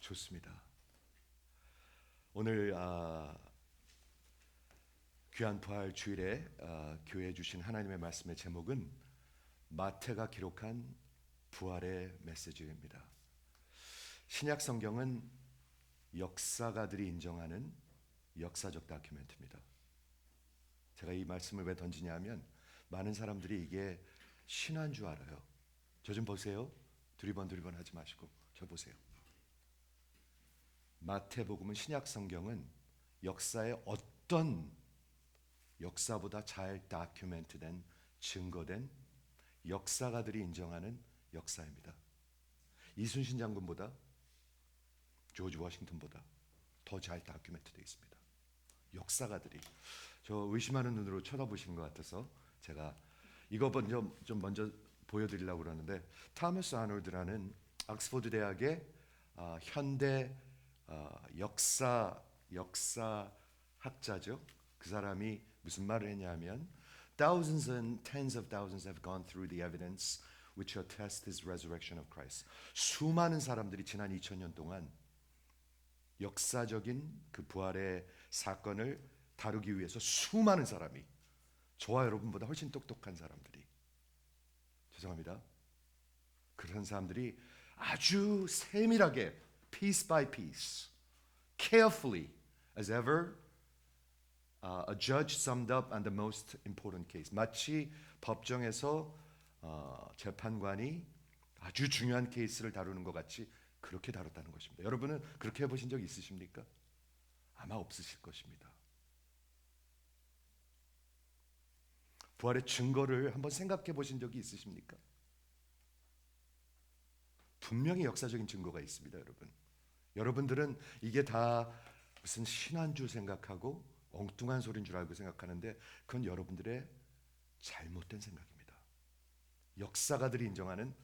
좋습니다. 오늘 귀한 부활 주일에 교회에 주신 하나님의 말씀의 제목은 마태가 기록한 부활의 메시지입니다. 신약 성경은 역사가들이 인정하는 역사적 다큐멘터입니다. 제가 이 말씀을 왜 던지냐면 많은 사람들이 이게 신화인 줄 알아요. 저 좀 보세요. 두리번 하지 마시고 저 보세요. 마태복음은 신약 성경은 역사의 어떤 역사보다 잘 다큐멘트된 증거된 역사가들이 인정하는 역사입니다. 이순신 장군보다 조지 워싱턴보다 더 잘 다큐멘트되어 있습니다. 역사가들이 저 의심하는 눈으로 쳐다보시는 것 같아서 제가 이거 좀 먼저 보여드리려고 그러는데 타머스 아놀드라는 옥스퍼드 대학의 현대 역사학자죠. 그 사람이 무슨 말을 했냐면 Thousands and tens of thousands have gone through the evidence which attest his resurrection of Christ. 수많은 사람들이 지난 2000년 동안 역사적인 그 부활의 사건을 다루기 위해서 수많은 사람이 저와 여러분보다 훨씬 똑똑한 사람들이 죄송합니다. 그런 사람들이 아주 세밀하게 piece by piece, carefully as ever a judge summed up on the most important case. 마치 법정에서 재판관이 아주 중요한 케이스를 다루는 것 같이 그렇게 다뤘다는 것입니다. 여러분은 그렇게 해보신 적 있으십니까? 아마 없으실 것입니다. 부활의 증거를 한번 생각해 보신 적이 있으십니까? 분명히 역사적인 증거가 있습니다, 여러분. 여러분들은 이게 다 무슨 신화인 줄 생각하고 엉뚱한 소리인 줄 알고 생각하는데 그건 여러분들의 잘못된 생각입니다. 역사가들이 인정하는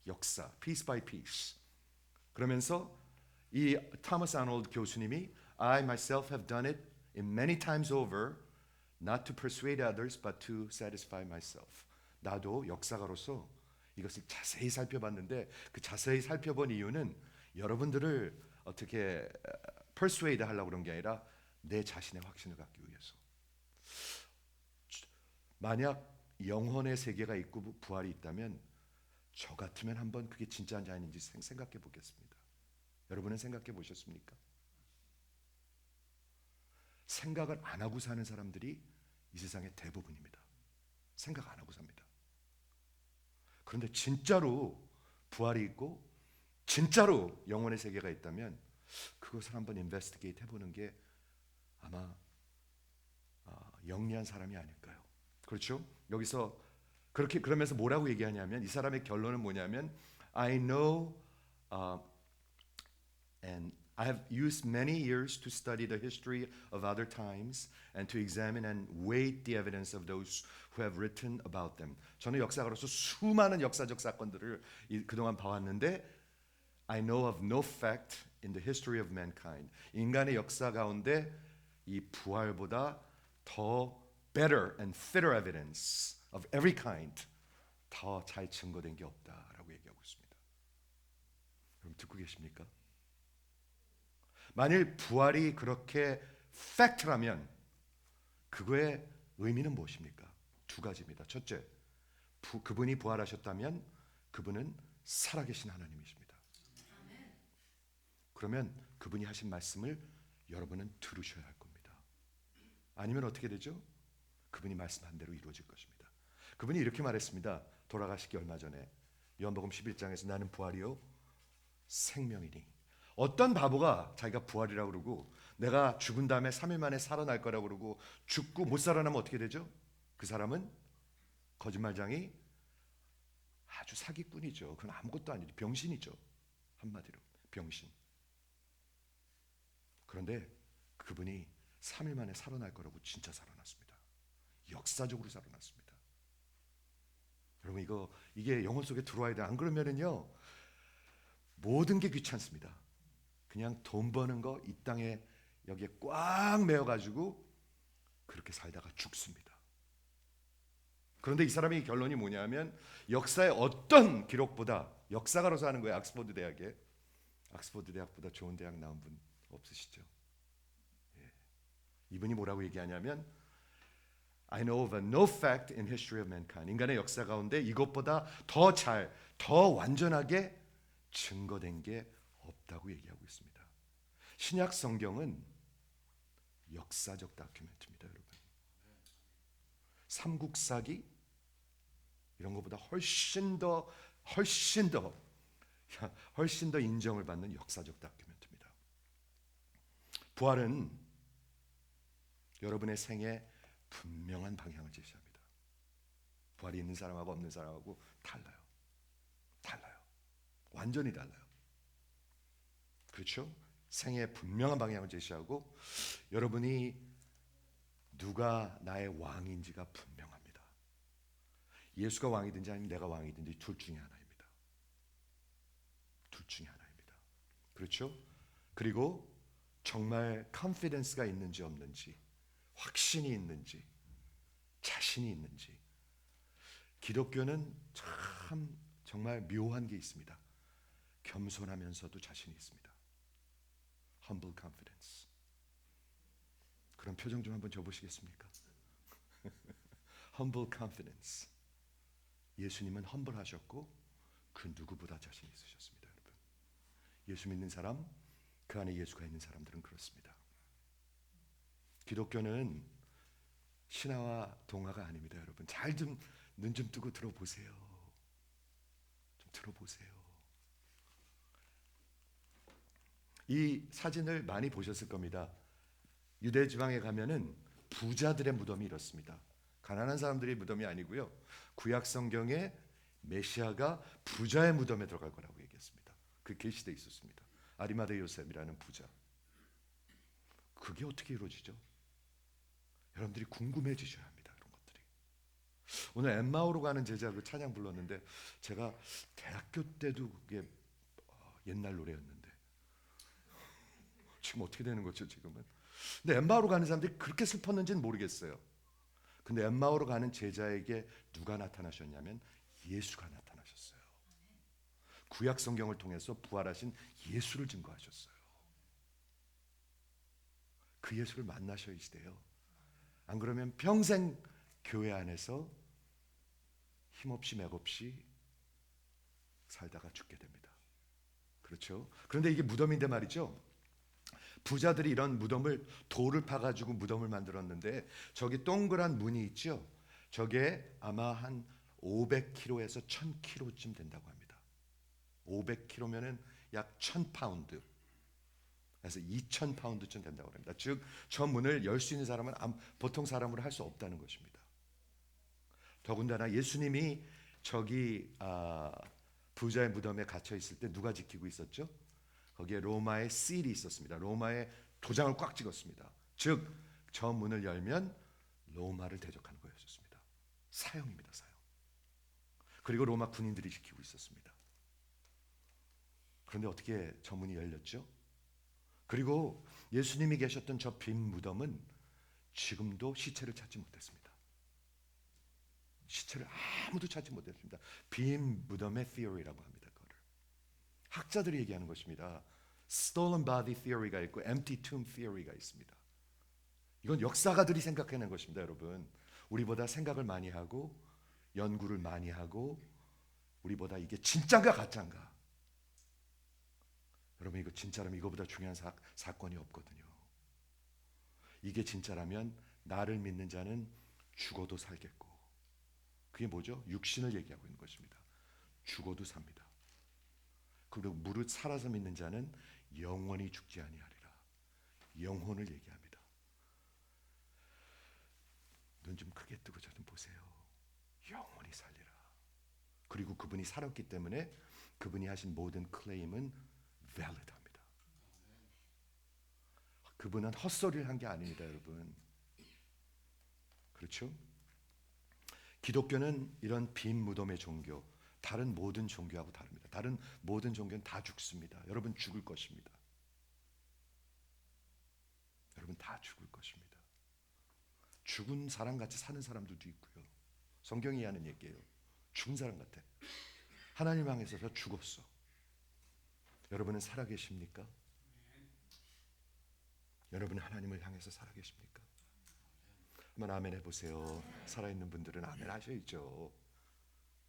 역사, piece by piece. 그러면서 이 토머스 아놀드 교수님이 I myself have done it in many times over, not to persuade others, but to satisfy myself. 나도 역사가로서 이것을 자세히 살펴봤는데 그 자세히 살펴본 이유는 여러분들을 어떻게 persuade 하려고 그런 게 아니라 내 자신의 확신을 갖기 위해서. 만약 영혼의 세계가 있고 부활이 있다면 저 같으면 한번 그게 진짜인지 아닌지 생각해 보겠습니다. 여러분은 생각해 보셨습니까? 생각을 안 하고 사는 사람들이 이 세상의 대부분입니다. 생각 안 하고 삽니다. 그런데 진짜로 부활이 있고 진짜로 영혼의 세계가 있다면 그것을 한번 인베스티게이트 해보는 게 아마 영리한 사람이 아닐까요? 그렇죠? 여기서 그렇게 그러면서 뭐라고 얘기하냐면 이 사람의 결론은 뭐냐면 I know and I have used many years to study the history of other times and to examine and weigh the evidence of those who have written about them. 저는 역사가로서 수많은 역사적 사건들을 그동안 봐왔는데 I know of no fact in the history of mankind. 인간의 역사 가운데 이 부활보다 더 better and fitter evidence of every kind 더 잘 증거된 게 없다라고 얘기하고 있습니다. 여러분 듣고 계십니까? 만일 부활이 그렇게 팩트라면 그거의 의미는 무엇입니까? 두 가지입니다. 첫째, 그분이 부활하셨다면 그분은 살아계신 하나님이십니다. 그러면 그분이 하신 말씀을 여러분은 들으셔야 할 겁니다. 아니면 어떻게 되죠? 그분이 말씀한 대로 이루어질 것입니다. 그분이 이렇게 말했습니다. 돌아가시기 얼마 전에 요한복음 11장에서 나는 부활이요 생명이니. 어떤 바보가 자기가 부활이라고 그러고 내가 죽은 다음에 3일 만에 살아날 거라고 그러고 죽고 못 살아나면 어떻게 되죠? 그 사람은 거짓말장이 아주 사기꾼이죠. 그건 아무것도 아니죠. 병신이죠. 한마디로 병신. 그런데 그분이 3일 만에 살아날 거라고 진짜 살아났습니다. 역사적으로 살아났습니다. 여러분 이게 영혼 속에 들어와야 돼. 안 그러면은요 모든 게 귀찮습니다. 그냥 돈 버는 거 이 땅에 여기에 꽉 메어가지고 그렇게 살다가 죽습니다. 그런데 이 사람의 결론이 뭐냐면 역사의 어떤 기록보다 역사가로서 하는 거예요. 옥스퍼드 대학에 옥스퍼드 대학보다 좋은 대학 나온 분 없으시죠? 예. 이분이 뭐라고 얘기하냐면 I know of no fact in history of mankind. 인간의 역사 가운데 이것보다 더 잘, 더 완전하게 증거된 게 없다고 얘기하고 있습니다. 신약 성경은 역사적 다큐멘터리입니다, 여러분. 삼국사기 이런 것보다 훨씬 더 인정을 받는 역사적 다큐멘터리입니다. 부활은 여러분의 생에 분명한 방향을 제시합니다. 부활이 있는 사람하고 없는 사람하고 달라요. 완전히 달라요. 그렇죠? 생에 분명한 방향을 제시하고 여러분이 누가 나의 왕인지가 분명합니다. 예수가 왕이든지 아니면 내가 왕이든지 둘 중에 하나입니다. 그렇죠? 그리고 정말 컨피던스가 있는지 없는지, 확신이 있는지, 자신이 있는지. 기독교는 참 정말 묘한 게 있습니다. 겸손하면서도 자신이 있습니다. Humble confidence. 그런 표정 좀 한번 줘보시겠습니까? Humble confidence. 예수님은 험블하셨고 그 누구보다 자신 있으셨습니다, 여러분. 예수 믿는 사람, 그 안에 예수가 있는 사람들은 그렇습니다. 기독교는 신화와 동화가 아닙니다, 여러분. 잘 좀 눈 좀 뜨고 들어보세요. 좀 들어보세요. 이 사진을 많이 보셨을 겁니다. 유대 지방에 가면은 부자들의 무덤이 이렇습니다. 가난한 사람들의 무덤이 아니고요. 구약 성경에 메시아가 부자의 무덤에 들어갈 거라고 얘기했습니다. 그 계시되어 있었습니다. 아리마대 요셉이라는 부자. 그게 어떻게 이루어지죠? 여러분들이 궁금해지셔야 합니다. 이런 것들이. 오늘 엠마오로 가는 제자 그 찬양 불렀는데 제가 대학교 때도 그게 옛날 노래였는데 지금 어떻게 되는 거죠, 지금은? 근데 엠마오로 가는 사람들이 그렇게 슬펐는지는 모르겠어요. 근데 엠마오로 가는 제자에게 누가 나타나셨냐면 예수가 나타나셨어요. 구약 성경을 통해서 부활하신 예수를 증거하셨어요. 그 예수를 만나셔야 돼요. 안 그러면 평생 교회 안에서 힘없이 맥없이 살다가 죽게 됩니다. 그렇죠? 그런데 이게 무덤인데 말이죠. 부자들이 이런 무덤을 돌을 파가지고 무덤을 만들었는데 저기 동그란 문이 있죠. 저게 아마 한 500kg에서 1000kg쯤 된다고 합니다. 500kg면은 약 1000파운드. 그래서 2000파운드쯤 된다고 합니다. 즉 저 문을 열 수 있는 사람은 보통 사람으로 할 수 없다는 것입니다. 더군다나 예수님이 저기 부자의 무덤에 갇혀 있을 때 누가 지키고 있었죠? 거기에 로마의 실이 있었습니다. 로마의 도장을 꽉 찍었습니다. 즉 저 문을 열면 로마를 대적하는 거였습니다. 사형입니다. 사형. 그리고 로마 군인들이 지키고 있었습니다. 그런데 어떻게 저 문이 열렸죠? 그리고 예수님이 계셨던 저 빈 무덤은 지금도 시체를 찾지 못했습니다. 시체를 아무도 찾지 못했습니다. 빈 무덤의 theory라고 합니다. 그거를 학자들이 얘기하는 것입니다. Stolen body theory가 있고 empty tomb theory가 있습니다. 이건 역사가들이 생각해낸 것입니다, 여러분. 우리보다 생각을 많이 하고 연구를 많이 하고 우리보다 이게 진짜인가 가짜인가. 여러분 이거 진짜라면 이거보다 중요한 사건이 없거든요. 이게 진짜라면 나를 믿는 자는 죽어도 살겠고, 그게 뭐죠? 육신을 얘기하고 있는 것입니다. 죽어도 삽니다. 그리고 무릇 살아서 믿는 자는 영원히 죽지 아니하리라. 영혼을 얘기합니다. 눈 좀 크게 뜨고 저 좀 보세요. 영원히 살리라. 그리고 그분이 살았기 때문에 그분이 하신 모든 클레임은 valid합니다. 그분은 헛소리를 한 게 아닙니다, 여러분. 그렇죠? 기독교는 이런 빈 무덤의 종교, 다른 모든 종교하고 다릅니다. 다른 모든 종교는 다 죽습니다. 여러분 죽을 것입니다. 여러분 다 죽을 것입니다. 죽은 사람 같이 사는 사람들도 있고요. 성경이 하는 얘기예요. 죽은 사람 같아. 하나님 향해서 죽었어. 여러분은 살아계십니까? 여러분은 하나님을 향해서 살아계십니까? 한번 아멘 해보세요. 살아있는 분들은 아멘 하셔야죠.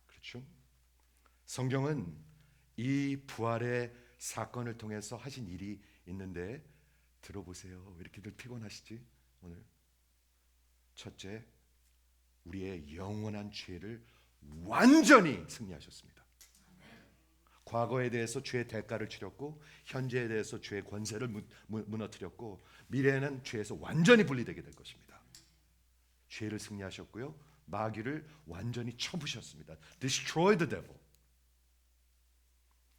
그렇죠? 성경은 이 부활의 사건을 통해서 하신 일이 있는데 들어보세요. 왜 이렇게들 피곤하시지 오늘? 첫째, 우리의 영원한 죄를 완전히 승리하셨습니다. 과거에 대해서 죄의 대가를 치렀고, 현재에 대해서 죄의 권세를 무너뜨렸고, 미래에는 죄에서 완전히 분리되게 될 것입니다. 죄를 승리하셨고요, 마귀를 완전히 쳐부셨습니다. Destroy the devil.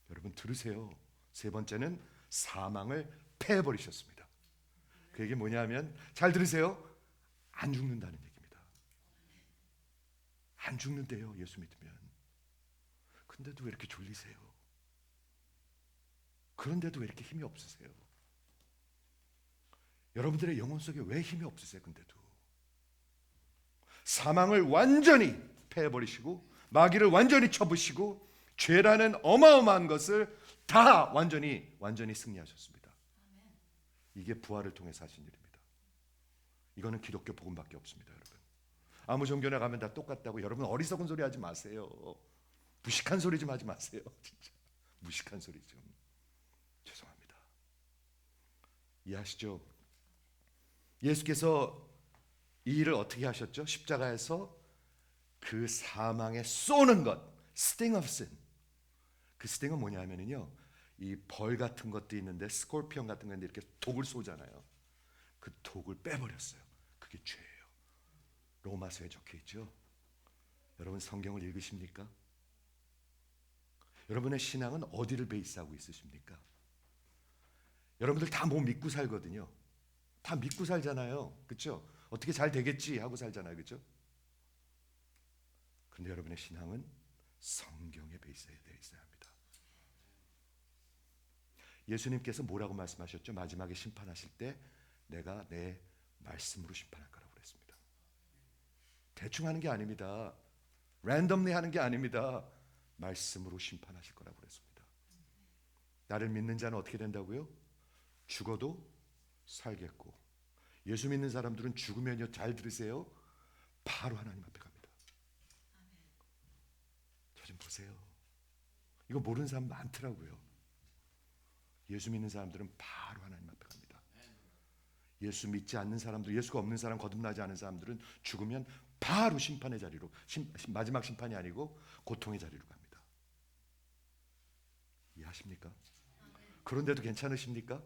여러분 들으세요. 세 번째는 사망을 패해버리셨습니다. 그 얘기 뭐냐면, 잘 들으세요. 안 죽는다는 얘기입니다. 안 죽는데요, 예수 믿으면. 근데도 왜 이렇게 졸리세요? 그런데도 왜 이렇게 힘이 없으세요? 여러분들의 영혼 속에 왜 힘이 없으세요? 근데도 사망을 완전히 패해버리시고, 마귀를 완전히 쳐부시고, 죄라는 어마어마한 것을 다 완전히 승리하셨습니다. 이게 부활을 통해서 하신 일입니다. 이거는 기독교 복음밖에 없습니다. 여러분, 아무 종교나 가면 다 똑같다고 여러분 어리석은 소리 하지 마세요. 무식한 소리 좀 하지 마세요. 진짜 무식한 소리 좀. 죄송합니다. 이해하시죠? 예수께서 이 일을 어떻게 하셨죠? 십자가에서 그 사망에 쏘는 것, sting of sin. 그 스팅은 뭐냐면요, 이 벌 같은 것도 있는데, 스콜피언 같은 건데 이렇게 독을 쏘잖아요. 그 독을 빼버렸어요. 그게 죄예요. 로마서에 적혀 있죠. 여러분 성경을 읽으십니까? 여러분의 신앙은 어디를 베이스하고 있으십니까? 여러분들 다 뭐 믿고 살거든요. 다 믿고 살잖아요. 그렇죠? 어떻게 잘 되겠지 하고 살잖아요. 그렇죠? 그런데 여러분의 신앙은 성경에 베이스에 되어 있어야 합니다. 예수님께서 뭐라고 말씀하셨죠? 마지막에 심판하실 때 내가 내 말씀으로 심판할 거라고 그랬습니다. 대충 하는 게 아닙니다. 랜덤리 하는 게 아닙니다. 말씀으로 심판하실 거라고 그랬습니다. 나를 믿는 자는 어떻게 된다고요? 죽어도 살겠고, 예수 믿는 사람들은 죽으면요, 잘 들으세요, 바로 하나님 앞에 갑니다. 저 좀 보세요. 이거 모르는 사람 많더라고요. 예수 믿는 사람들은 바로 하나님 앞에 갑니다. 예수 믿지 않는 사람들, 예수가 없는 사람, 거듭나지 않은 사람들은 죽으면 바로 심판의 자리로, 마지막 심판이 아니고 고통의 자리로 갑니다. 이해하십니까? 그런데도 괜찮으십니까?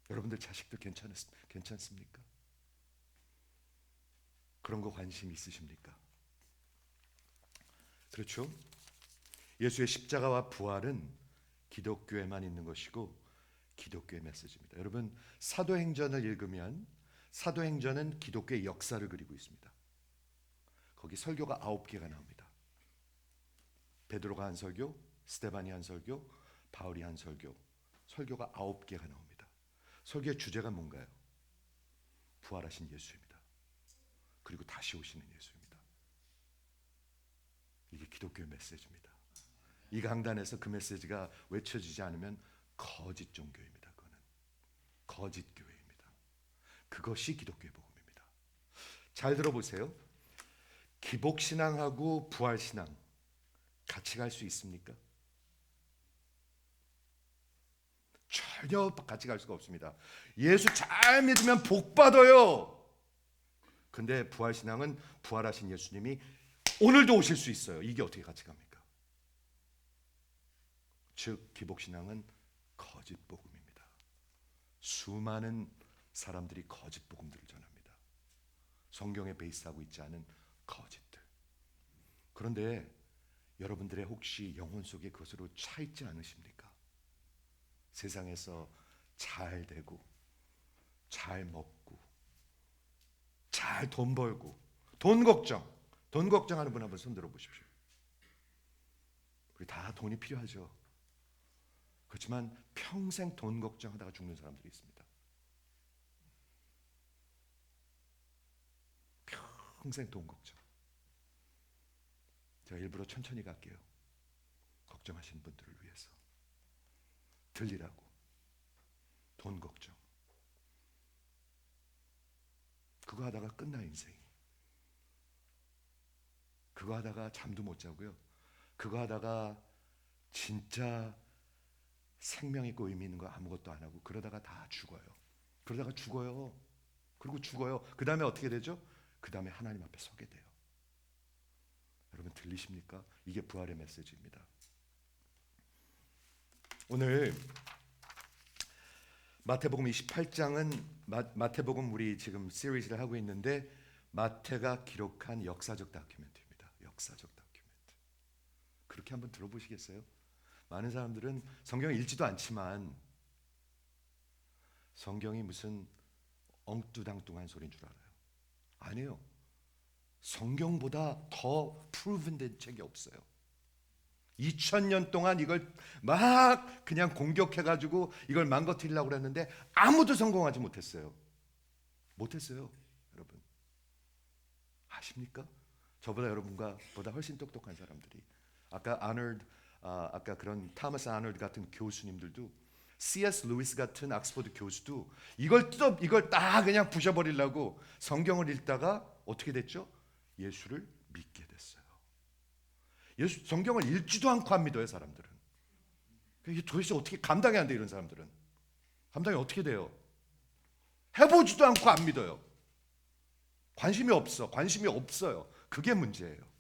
여러분들 자식들 괜찮습니까? 그런 거 관심 있으십니까? 그렇죠? 예수의 십자가와 부활은 기독교에만 있는 것이고 기독교의 메시지입니다. 여러분, 사도행전을 읽으면 사도행전은 기독교의 역사를 그리고 있습니다. 거기 설교가 9개가 나옵니다. 베드로가 한 설교, 스데반이 한 설교, 바울이 한 설교, 설교가 9개가 나옵니다. 설교의 주제가 뭔가요? 부활하신 예수입니다. 그리고 다시 오시는 예수입니다. 이게 기독교의 메시지입니다. 이 강단에서 그 메시지가 외쳐지지 않으면 거짓 종교입니다. 그거는 거짓 교회입니다. 그것이 기독교의 복음입니다. 잘 들어보세요. 기복신앙하고 부활신앙 같이 갈 수 있습니까? 전혀 같이 갈 수가 없습니다. 예수 잘 믿으면 복 받아요. 근데 부활신앙은 부활하신 예수님이 오늘도 오실 수 있어요. 이게 어떻게 같이 갑니까? 즉 기복신앙은 거짓 복음입니다. 수많은 사람들이 거짓 복음들을 전합니다. 성경에 베이스하고 있지 않은 거짓들. 그런데 여러분들의 혹시 영혼 속에 그것으로 차 있지 않으십니까? 세상에서 잘 되고 잘 먹고 잘 돈 벌고 돈 걱정하는 분 한번 손 들어 보십시오. 우리 다 돈이 필요하죠. 그렇지만 평생 돈 걱정하다가 죽는 사람들이 있습니다. 평생 돈 걱정. 제가 일부러 천천히 갈게요. 걱정하시는 분들을 위해서 들리라고. 돈 걱정. 그거 하다가 끝나 인생이. 그거 하다가 잠도 못 자고요. 그거 하다가 진짜 생명 있고 의미 있는 거 아무것도 안 하고 그러다가 다 죽어요. 그러다가 죽어요. 그리고 죽어요. 그 다음에 어떻게 되죠? 그 다음에 하나님 앞에 서게 돼요. 여러분 들리십니까? 이게 부활의 메시지입니다. 오늘 마태복음 28장은 마태복음 우리 지금 시리즈를 하고 있는데 마태가 기록한 역사적 다큐멘터리입니다. 역사적 다큐멘터리. 그렇게 한번 들어보시겠어요? 많은 사람들은 성경을 읽지도 않지만 성경이 무슨 엉뚱당뚱한 소리인 줄 알아요. 아니에요. 성경보다 더 프루븐된 책이 없어요. 2000년 동안 이걸 막 그냥 공격해가지고 이걸 망가뜨리려고 했는데 아무도 성공하지 못했어요. 못했어요. 여러분 아십니까? 저보다 여러분과 보다 훨씬 똑똑한 사람들이 아까 그런 타머스 아놀드 같은 교수님들도 C.S. 루이스 같은 악스퍼드 교수도 이걸 다 그냥 부셔버리려고 성경을 읽다가 어떻게 됐죠? 예수를 믿게 됐어요. 성경을 읽지도 않고 안 믿어요, 사람들은. 이게 도대체 어떻게 감당이 안 돼, 이런 사람들은. 감당이 어떻게 돼요? 해보지도 않고 안 믿어요. 관심이 없어요. 그게 문제예요.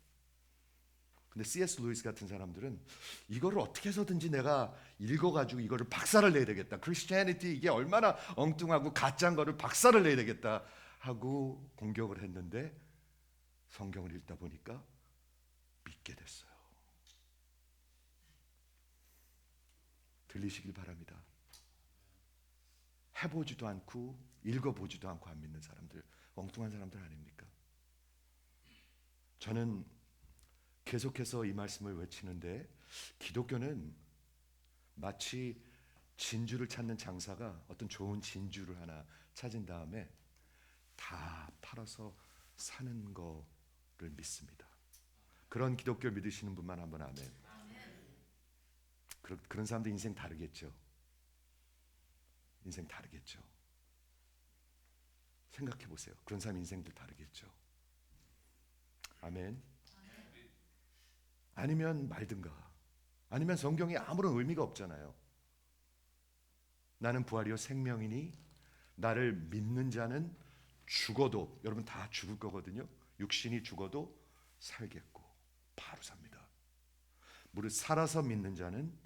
근데 C.S. 루이스 같은 사람들은 이거를 어떻게 해서든지 내가 읽어가지고 이거를 박살을 내야 되겠다. 크리스티애니티 이게 얼마나 엉뚱하고 가짜인 거를 박살을 내야 되겠다 하고 공격을 했는데 성경을 읽다 보니까 믿게 됐어요. 들리시길 바랍니다. 해보지도 않고 읽어보지도 않고 안 믿는 사람들, 엉뚱한 사람들 아닙니까? 저는 계속해서 이 말씀을 외치는데 기독교는 마치 진주를 찾는 장사가 어떤 좋은 진주를 하나 찾은 다음에 다 팔아서 사는 거를 믿습니다. 그런 기독교를 믿으시는 분만 한번 아멘. 그런 사람들 인생 다르겠죠. 인생 다르겠죠. 생각해 보세요. 그런 사람 인생들 다르겠죠. 아멘. 아니면 말든가. 아니면 성경이 아무런 의미가 없잖아요. 나는 부활이요 생명이니 나를 믿는 자는 죽어도, 여러분 다 죽을 거거든요. 육신이 죽어도 살겠고 바로 삽니다. 무릇 살아서 믿는 자는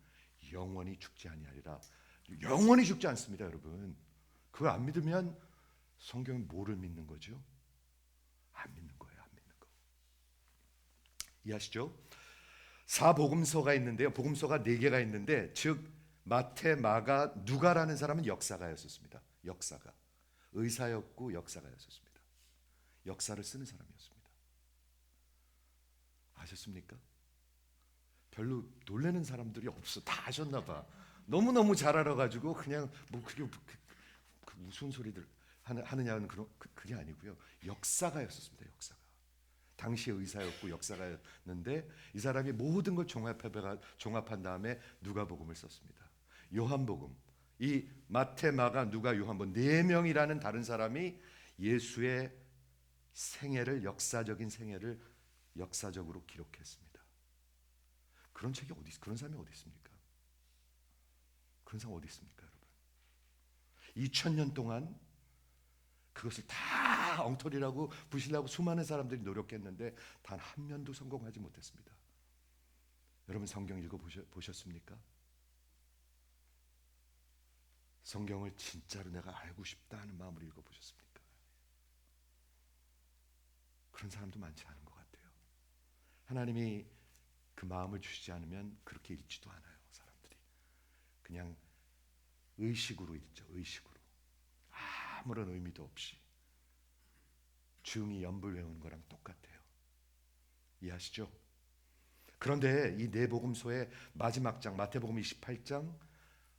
영원히 죽지 아니하리라. 영원히 죽지 않습니다, 여러분. 그걸 안 믿으면 성경이 뭐를 믿는 거죠? 안 믿는 거예요, 안 믿는 거. 이해하시죠? 사복음서가 있는데요. 복음서가 4개가 있는데 즉 마태, 마가, 누가라는 사람은 역사가였었습니다. 역사가. 의사였고 역사가였었습니다. 역사를 쓰는 사람이었습니다. 아셨습니까? 별로 놀라는 사람들이 없어. 다 아셨나 봐. 너무너무 잘 알아가지고 그냥 뭐 그게 그 무슨 소리들 하느냐는 그게 아니고요. 역사가였었습니다. 역사가. 당시의 의사였고 역사가였는데 이 사람이 모든 걸 종합한 다음에 누가복음을 썼습니다. 요한복음, 이 마태, 마가, 누가, 요한복음 4명이라는 다른 사람이 예수의 생애를, 역사적인 생애를 역사적으로 기록했습니다. 그런 책이 그런 사람이 어디 있습니까? 그런 사람 어디 있습니까, 여러분? 2000년 동안 그것을 다 엉터리라고 부시려고 수많은 사람들이 노력했는데 단 한 면도 성공하지 못했습니다. 여러분 성경 읽어보셨습니까? 성경을 진짜로 내가 알고 싶다 하는 마음으로 읽어보셨습니까? 그런 사람도 많지 않은 것 같아요. 하나님이 그 마음을 주시지 않으면 그렇게 읽지도 않아요. 사람들이 그냥 의식으로 읽죠. 의식으로. 아무런 의미도 없이 중이 연불 외우는 거랑 똑같아요. 이해하시죠? 그런데 이 4복음서의 마지막 장, 마태복음 28장,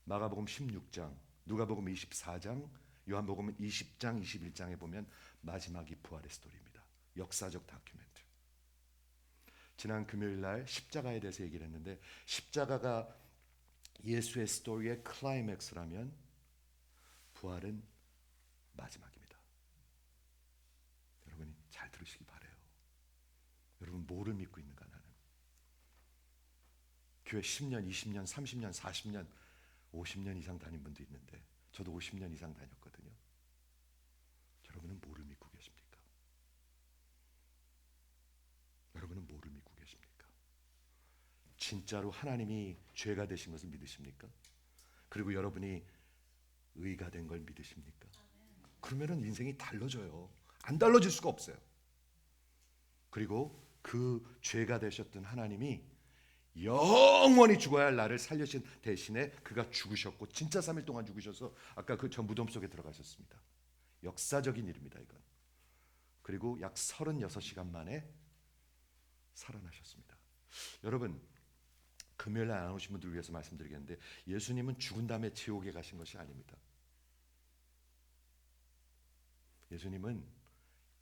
마가복음 16장, 누가복음 24장, 요한복음 20장, 21장에 보면 마지막이 부활의 스토리입니다. 역사적 다큐멘트. 지난 금요일 날 십자가에 대해서 얘기를 했는데 십자가가 예수의 스토리의 클라이맥스라면 부활은 마지막입니다. 여러분이 잘 들으시기 바라요. 여러분 뭐를 믿고 있는가? 나는 교회 10년, 20년, 30년, 40년, 50년 이상 다닌 분도 있는데 저도 50년 이상 다녔거든요. 여러분은 뭐를 믿고 계십니까? 여러분은 뭐를 믿고 계십니까? 진짜로 하나님이 죄가 되신 것을 믿으십니까? 그리고 여러분이 의가 된 걸 믿으십니까? 그러면은 인생이 달라져요. 안 달라질 수가 없어요. 그리고 그 죄가 되셨던 하나님이 영원히 죽어야 할 나를 살려신 대신에 그가 죽으셨고 진짜 3일 동안 죽으셔서 아까 그 저 무덤 속에 들어가셨습니다. 역사적인 일입니다, 이건. 그리고 약 36시간 만에 살아나셨습니다. 여러분, 금요일날 안 오신 분들을 위해서 말씀드리겠는데 예수님은 죽은 다음에 지옥에 가신 것이 아닙니다. 예수님은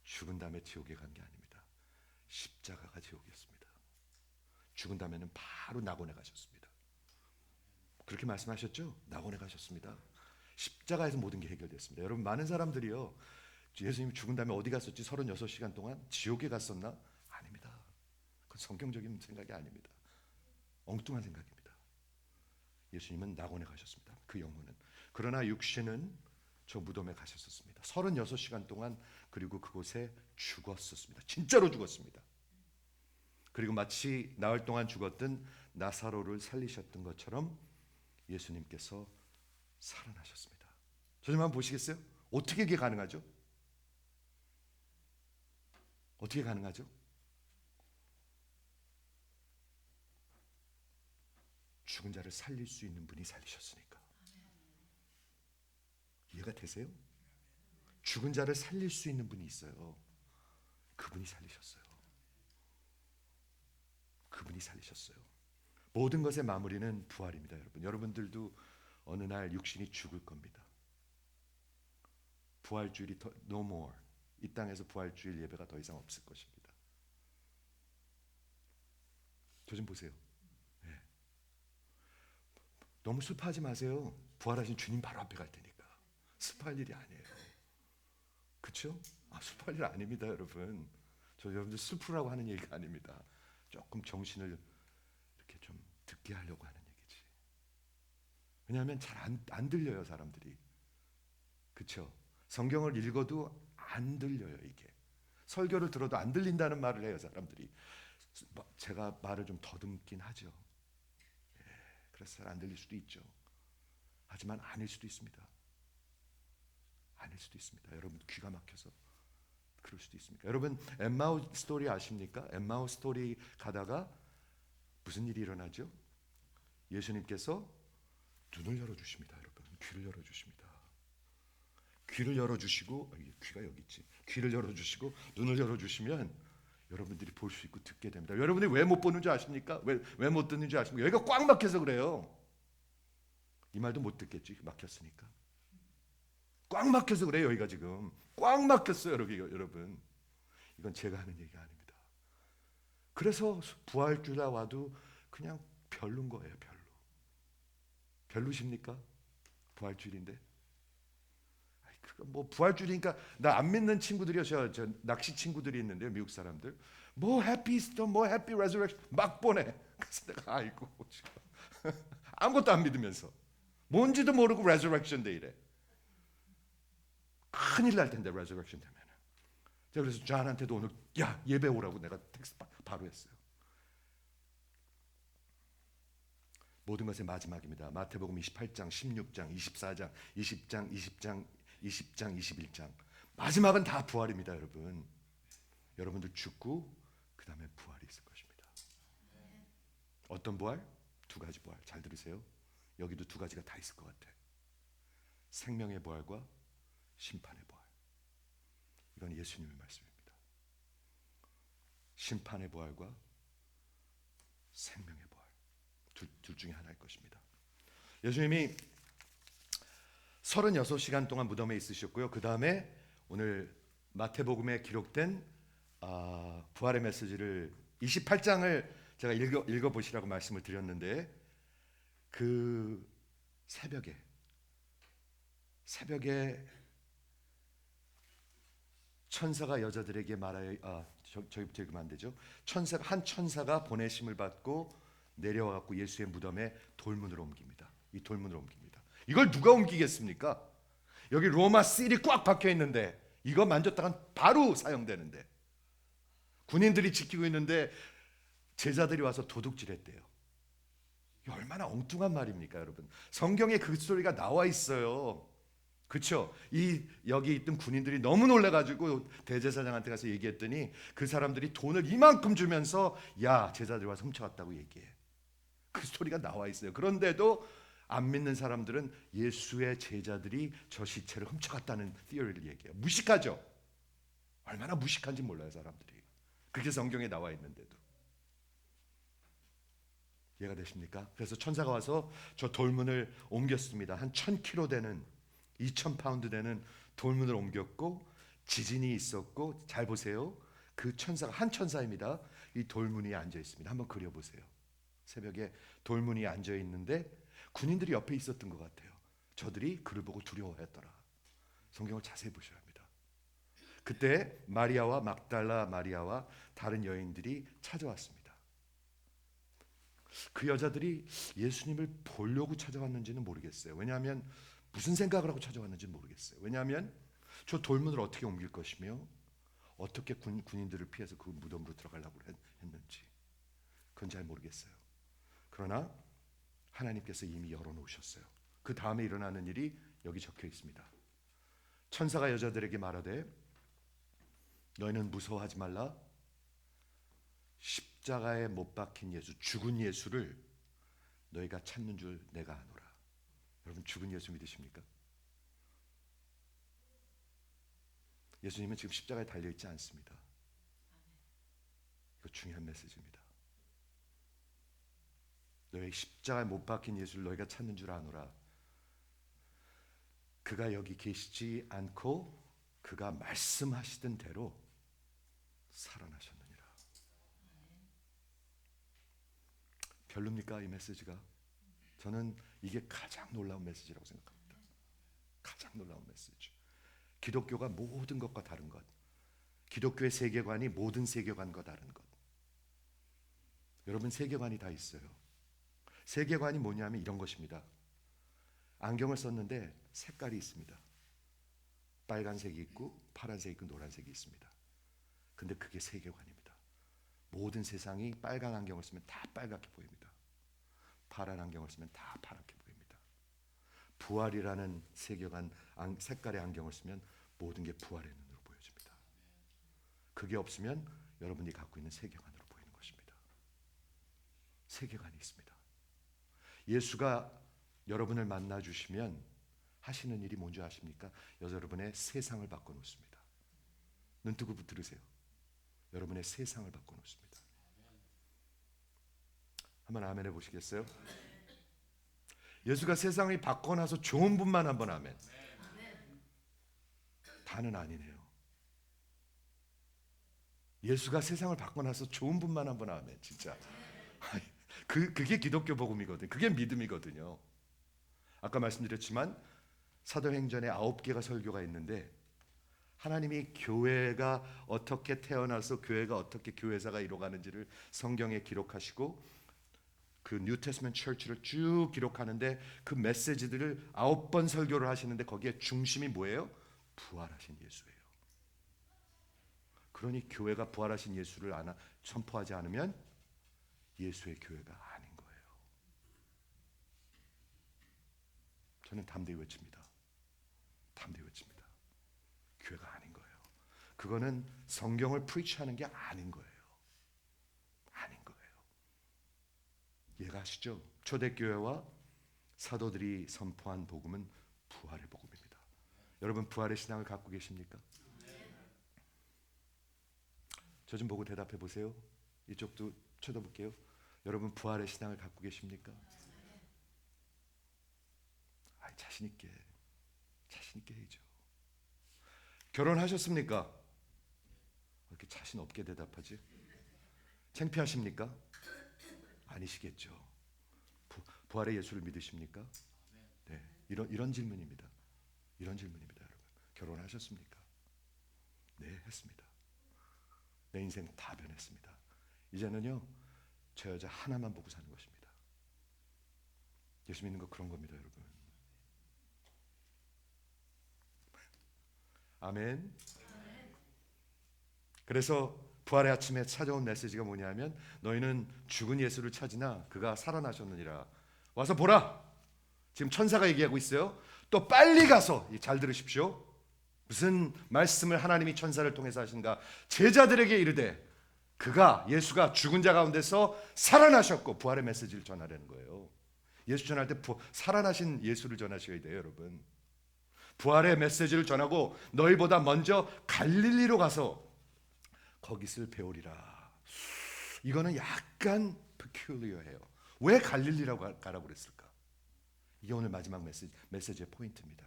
죽은 다음에 지옥에 간 게 아닙니다. 십자가가 지옥이었습니다. 죽은 다음에는 바로 낙원에 가셨습니다. 그렇게 말씀하셨죠? 낙원에 가셨습니다. 십자가에서 모든 게 해결됐습니다. 여러분 많은 사람들이요, 예수님이 죽은 다음에 어디 갔었지? 36시간 동안 지옥에 갔었나? 아닙니다. 그건 성경적인 생각이 아닙니다. 엉뚱한 생각입니다. 예수님은 낙원에 가셨습니다. 그 영혼은. 그러나 육신은 저 무덤에 가셨었습니다. 36시간 동안. 그리고 그곳에 죽었었습니다. 진짜로 죽었습니다. 그리고 마치 나흘 동안 죽었던 나사로를 살리셨던 것처럼 예수님께서 살아나셨습니다. 저 좀 한번 보시겠어요? 어떻게 이게 가능하죠? 어떻게 가능하죠? 죽은 자를 살릴 수 있는 분이 살리셨으니까. 이해가 되세요? 죽은 자를 살릴 수 있는 분이 있어요. 그분이 살리셨어요. 그분이 살리셨어요. 모든 것의 마무리는 부활입니다, 여러분. 여러분들도 어느 날 육신이 죽을 겁니다. 부활주일이 no more. 이 땅에서 부활주일 예배가 더 이상 없을 것입니다. 저 좀 보세요. 네. 너무 슬퍼하지 마세요. 부활하신 주님 바로 앞에 갈 테니까. 슬퍼할 일이 아니에요. 그렇죠? 슬퍼할 일 아닙니다, 여러분. 저 여러분들 슬프라고 하는 얘기가 아닙니다. 조금 정신을 이렇게 좀 듣게 하려고 하는 얘기지. 왜냐하면 잘 안 들려요, 사람들이. 그렇죠? 성경을 읽어도 안 들려요, 이게. 설교를 들어도 안 들린다는 말을 해요, 사람들이. 제가 말을 좀 더듬긴 하죠. 예, 그래서 잘 안 들릴 수도 있죠. 하지만 아닐 수도 있습니다. 아닐 수도 있습니다. 여러분 귀가 막혀서 그럴 수도 있습니까? 여러분 엠마우 스토리 아십니까? 엠마우 스토리 가다가 무슨 일이 일어나죠? 예수님께서 눈을 열어주십니다. 여러분 귀를 열어주십니다. 귀를 열어주시고 귀가 여기 있지. 귀를 열어주시고 눈을 열어주시면 여러분들이 볼 수 있고 듣게 됩니다. 여러분들이 왜 못 보는 줄 아십니까? 왜 못 듣는 줄 아십니까? 여기가 꽉 막혀서 그래요. 이 말도 못 듣겠지, 막혔으니까. 꽉 막혀서 그래요. 여기가 지금 꽉 막혔어요, 여러분. 이건 제가 하는 얘기가 아닙니다. 그래서 부활주일에 와도 그냥 별론 거예요. 별로십니까? 부활주일인데. 뭐 부활주일이니까 나 안 믿는 친구들이요. 저 낚시 친구들이 있는데요, 미국 사람들. 뭐 해피 이스터, 뭐 해피 레저렉션 막 보내. 그래서 내가 아이고 아무것도 안 믿으면서 뭔지도 모르고 레저렉션 데이래. 큰일 날 텐데 레저렉션 되면. 제가 그래서 존한테도 오늘 야 예배 오라고 내가 텍스트 바로 했어요. 모든 것의 마지막입니다. 마태복음 28장, 16장, 24장, 20장, 20장, 20장, 21장. 마지막은 다 부활입니다, 여러분. 여러분들 죽고 그 다음에 부활이 있을 것입니다. 어떤 부활? 두 가지 부활. 잘 들으세요. 여기도 두 가지가 다 있을 것 같아. 생명의 부활과 심판의 부활. 이건 예수님의 말씀입니다. 심판의 부활과 생명의 부활. 둘 중에 하나일 것입니다. 예수님이 36시간 동안 무덤에 있으셨고요. 그 다음에 오늘 마태복음에 기록된 부활의 메시지를 28장을 제가 읽어 보시라고 말씀을 드렸는데 그 새벽에 천사가 여자들에게 말하여 저희부터 읽으면 안 되죠. 한 천사가 보내심을 받고 내려와 갖고 예수의 무덤에 돌문을 옮깁니다. 이 돌문을 옮깁니다. 이걸 누가 옮기겠습니까? 여기 로마 실이 꽉 박혀 있는데 이거 만졌다간 바로 사형되는데 군인들이 지키고 있는데 제자들이 와서 도둑질했대요. 이게 얼마나 엉뚱한 말입니까, 여러분? 성경에 그 소리가 나와 있어요. 그렇죠? 여기 있던 군인들이 너무 놀래가지고 대제사장한테 가서 얘기했더니 그 사람들이 돈을 이만큼 주면서 야, 제자들이 와서 훔쳐갔다고 얘기해. 그 소리가 나와 있어요. 그런데도 안 믿는 사람들은 예수의 제자들이 저 시체를 훔쳐갔다는 티어리를 얘기해요. 무식하죠? 얼마나 무식한지 몰라요, 사람들이. 그게 성경에 나와 있는데도. 이해가 되십니까? 그래서 천사가 와서 저 돌문을 옮겼습니다. 한 1000kg 되는 2000파운드 되는 돌문을 옮겼고 지진이 있었고 잘 보세요. 그 천사가 한 천사입니다. 이 돌문 위에 앉아 있습니다. 한번 그려보세요. 새벽에 돌문 위에 앉아 있는데 군인들이 옆에 있었던 것 같아요. 저들이 그를 보고 두려워했더라. 성경을 자세히 보셔야 합니다. 그때 마리아와 막달라 마리아와 다른 여인들이 찾아왔습니다. 그 여자들이 예수님을 보려고 찾아왔는지는 모르겠어요. 왜냐하면 무슨 생각을 하고 찾아왔는지는 모르겠어요. 왜냐하면 저 돌문을 어떻게 옮길 것이며 어떻게 군인들을 피해서 그 무덤으로 들어가려고 했는지 그건 잘 모르겠어요. 그러나 하나님께서 이미 열어놓으셨어요. 그 다음에 일어나는 일이 여기 적혀 있습니다. 천사가 여자들에게 말하되 너희는 무서워하지 말라. 십자가에 못 박힌 예수, 죽은 예수를 너희가 찾는 줄 내가 아노라. 여러분 죽은 예수 믿으십니까? 예수님은 지금 십자가에 달려있지 않습니다. 이거 중요한 메시지입니다. 너희 십자가에 못 박힌 예수를 너희가 찾는 줄 아노라. 그가 여기 계시지 않고 그가 말씀하시던 대로 살아나셨느니라. 별로입니까 이 메시지가? 저는 이게 가장 놀라운 메시지라고 생각합니다. 가장 놀라운 메시지. 기독교가 모든 것과 다른 것, 기독교의 세계관이 모든 세계관과 다른 것. 여러분 세계관이 다 있어요. 세계관이 뭐냐면 이런 것입니다. 안경을 썼는데 색깔이 있습니다. 빨간색이 있고 파란색이 있고 노란색이 있습니다. 근데 그게 세계관입니다. 모든 세상이 빨간 안경을 쓰면 다 빨갛게 보입니다. 파란 안경을 쓰면 다 파랗게 보입니다. 부활이라는 세계관 색깔의 안경을 쓰면 모든 게 부활의 눈으로 보여집니다. 그게 없으면 여러분이 갖고 있는 세계관으로 보이는 것입니다. 세계관이 있습니다. 예수가 여러분을 만나 주시면 하시는 일이 뭔지 아십니까? 여러분의 세상을 바꿔놓습니다. 눈 뜨고 들으세요. 여러분의 세상을 바꿔놓습니다. 한번 아멘 해보시겠어요? 예수가 세상을 바꿔놔서 좋은 분만 한번 아멘. 다는 아니네요. 예수가 세상을 바꿔놔서 좋은 분만 한번 아멘. 진짜 그게 기독교 복음이거든요. 그게 믿음이거든요. 아까 말씀드렸지만 사도행전에 9개가 설교가 있는데 하나님이 교회가 어떻게 태어나서 교회가 어떻게 교회사가 이루어가는지를 성경에 기록하시고 그 뉴테스먼트 처치를 쭉 기록하는데 그 메시지들을 9번 설교를 하시는데 거기에 중심이 뭐예요? 부활하신 예수예요. 그러니 교회가 부활하신 예수를 선포하지 않으면 예수의 교회가 아닌 거예요. 저는 담대히 외칩니다. 담대히 외칩니다. 교회가 아닌 거예요. 그거는 성경을 프리치하는 게 아닌 거예요. 아닌 거예요. 이해가시죠? 초대교회와 사도들이 선포한 복음은 부활의 복음입니다. 여러분 부활의 신앙을 갖고 계십니까? 저 좀 보고 대답해 보세요. 이쪽도 쳐다볼게요. 여러분 부활의 신앙을 갖고 계십니까? 자신 있게 해야죠. 결혼하셨습니까? 왜 이렇게 자신 없게 대답하지? 창피하십니까? 아니시겠죠. 부활의 예수를 믿으십니까? 네, 이런 질문입니다. 이런 질문입니다, 여러분. 결혼하셨습니까? 네, 했습니다. 내 인생 다 변했습니다. 이제는요, 저 여자 하나만 보고 사는 것입니다. 예수 믿는 거 그런 겁니다, 여러분. 아멘. 그래서 부활의 아침에 찾아온 메시지가 뭐냐면, 너희는 죽은 예수를 찾으나 그가 살아나셨느니라. 와서 보라. 지금 천사가 얘기하고 있어요. 또 빨리 가서, 잘 들으십시오. 무슨 말씀을 하나님이 천사를 통해서 하신가? 제자들에게 이르되 그가, 예수가 죽은 자 가운데서 살아나셨고, 부활의 메시지를 전하려는 거예요. 예수 전할 때 살아나신 예수를 전하셔야 돼요, 여러분. 부활의 메시지를 전하고 너희보다 먼저 갈릴리로 가서 거기서 배우리라. 이거는 약간 peculiar해요. 왜 갈릴리라고 가라고 그랬을까? 이게 오늘 마지막 메시지의 포인트입니다.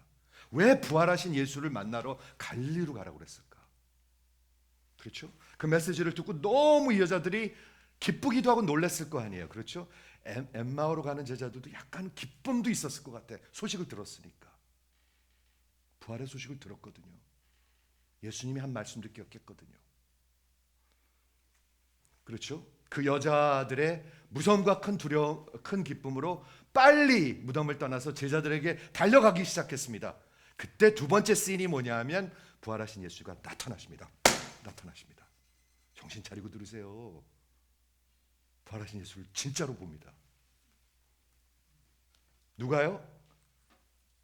왜 부활하신 예수를 만나러 갈릴리로 가라고 그랬을까? 그렇죠? 그 메시지를 듣고 너무 이 여자들이 기쁘기도 하고 놀랐을 거 아니에요. 그렇죠? 엠마오로 가는 제자들도 약간 기쁨도 있었을 것 같아. 소식을 들었으니까. 부활의 소식을 들었거든요. 예수님이 한 말씀도 기억했거든요. 그렇죠? 그 여자들의 무서움과 큰 기쁨으로 빨리 무덤을 떠나서 제자들에게 달려가기 시작했습니다. 그때 두 번째 씬이 뭐냐 하면 부활하신 예수가 나타나십니다. 정신 차리고 들으세요. 부활하신 예수를 진짜로 봅니다. 누가요?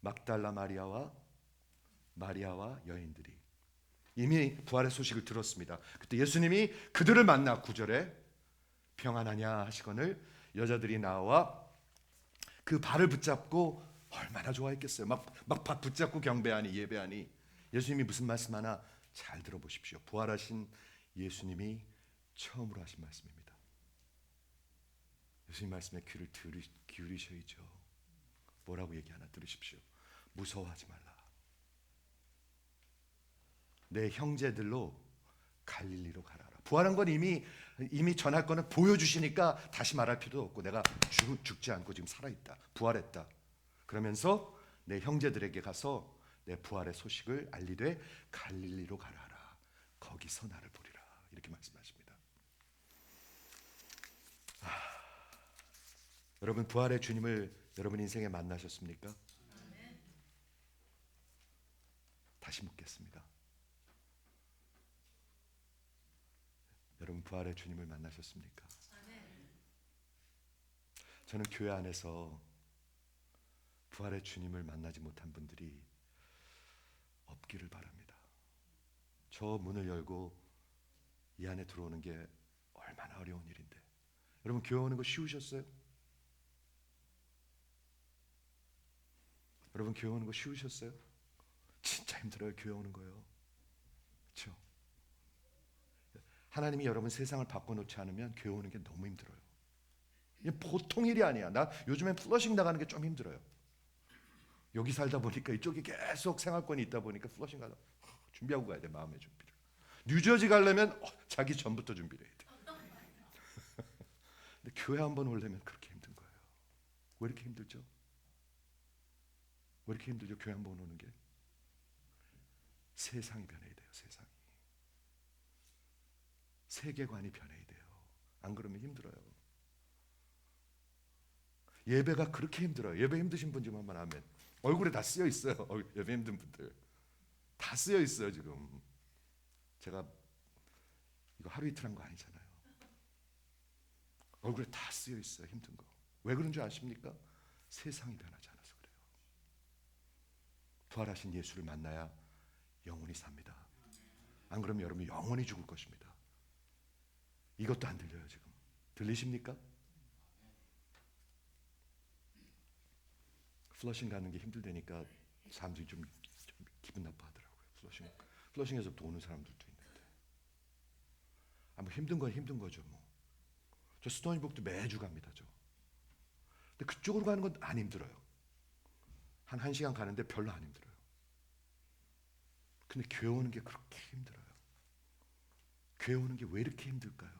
막달라 마리아와 여인들이 이미 부활의 소식을 들었습니다. 그때 예수님이 그들을 만나 9절에 평안하냐 하시거늘 여자들이 나와 그 발을 붙잡고 얼마나 좋아했겠어요. 막 붙잡고 경배하니 예배하니. 예수님이 무슨 말씀 하나 잘 들어보십시오. 부활하신 예수님이 처음으로 하신 말씀입니다. 예수님 말씀에 귀를 기울이셔야죠. 뭐라고 얘기하나 들으십시오. 무서워하지 말라. 내 형제들로 갈릴리로 가라라. 부활한 건 이미 전할 거는 보여주시니까 다시 말할 필요도 없고, 내가 죽지 않고 지금 살아있다, 부활했다. 그러면서 내 형제들에게 가서 내 부활의 소식을 알리되 갈릴리로 가라라. 거기서 나를 보리라. 이렇게 말씀하십니다. 여러분, 부활의 주님을 여러분 인생에 만나셨습니까? 다시 묻겠습니다. 여러분, 부활의 주님을 만나셨습니까? 저는 교회 안에서 부활의 주님을 만나지 못한 분들이 없기를 바랍니다. 저 문을 열고 이 안에 들어오는 게 얼마나 어려운 일인데. 여러분, 교회 오는 거 쉬우셨어요? 여러분, 교회 오는 거 쉬우셨어요? 진짜 힘들어요, 교회 오는 거요. 그렇죠? 하나님이 여러분 세상을 바꿔놓지 않으면 교회 오는 게 너무 힘들어요. 이게 보통 일이 아니야. 나 요즘엔 플러싱 나가는 게 좀 힘들어요. 여기 살다 보니까 이쪽에 계속 생활권이 있다 보니까 플러싱 가다 준비하고 가야 돼. 마음의 준비를. 뉴저지 가려면 자기 전부터 준비를 해야 돼. 근데 교회 한번 오려면 그렇게 힘든 거예요. 왜 이렇게 힘들죠? 왜 이렇게 힘들죠? 교회 한번 오는 게. 세상이 변해야 돼요. 세계관이 변해야 돼요. 안 그러면 힘들어요. 예배가 그렇게 힘들어요. 예배 힘드신 분 좀 한번 아멘. 얼굴에 다 쓰여 있어요. 예배 힘든 분들 다 쓰여 있어요. 지금 제가 이거 하루 이틀 한 거 아니잖아요. 얼굴에 다 쓰여 있어요. 힘든 거. 왜 그런 줄 아십니까? 세상이 변하지 않아서 그래요. 부활하신 예수를 만나야 영원히 삽니다. 안 그러면 여러분 영원히 죽을 것입니다. 이것도 안 들려요. 지금 들리십니까? 플러싱 가는 게 힘들다니까 사람들이 좀 기분 나빠하더라고요. 플러싱에서부터 오는 사람들도 있는데, 뭐 힘든 건 힘든 거죠. 저 스토니북도 매주 갑니다. 근데 그쪽으로 가는 건 안 힘들어요. 한 1시간 가는데 별로 안 힘들어요. 근데 교회 오는 게 그렇게 힘들어요. 교회 오는 게 왜 이렇게 힘들까요?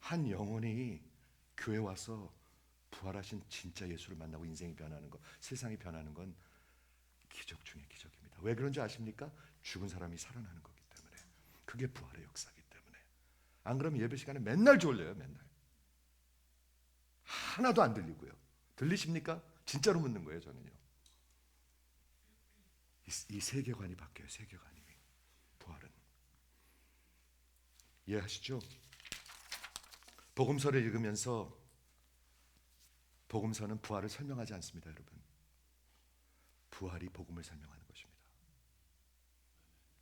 한 영혼이 교회 와서 부활하신 진짜 예수를 만나고 인생이 변하는 것, 세상이 변하는 건 기적 중의 기적입니다. 왜 그런지 아십니까? 죽은 사람이 살아나는 거기 때문에. 그게 부활의 역사이기 때문에. 안 그러면 예배 시간에 맨날 졸려요. 맨날. 하나도 안 들리고요. 들리십니까? 진짜로 묻는 거예요. 저는요. 이 세계관이 바뀌어요. 세계관이. 부활은. 이해하시죠? 복음서를 읽으면서 복음서는 부활을 설명하지 않습니다. 여러분. 부활이 복음을 설명하는 것입니다.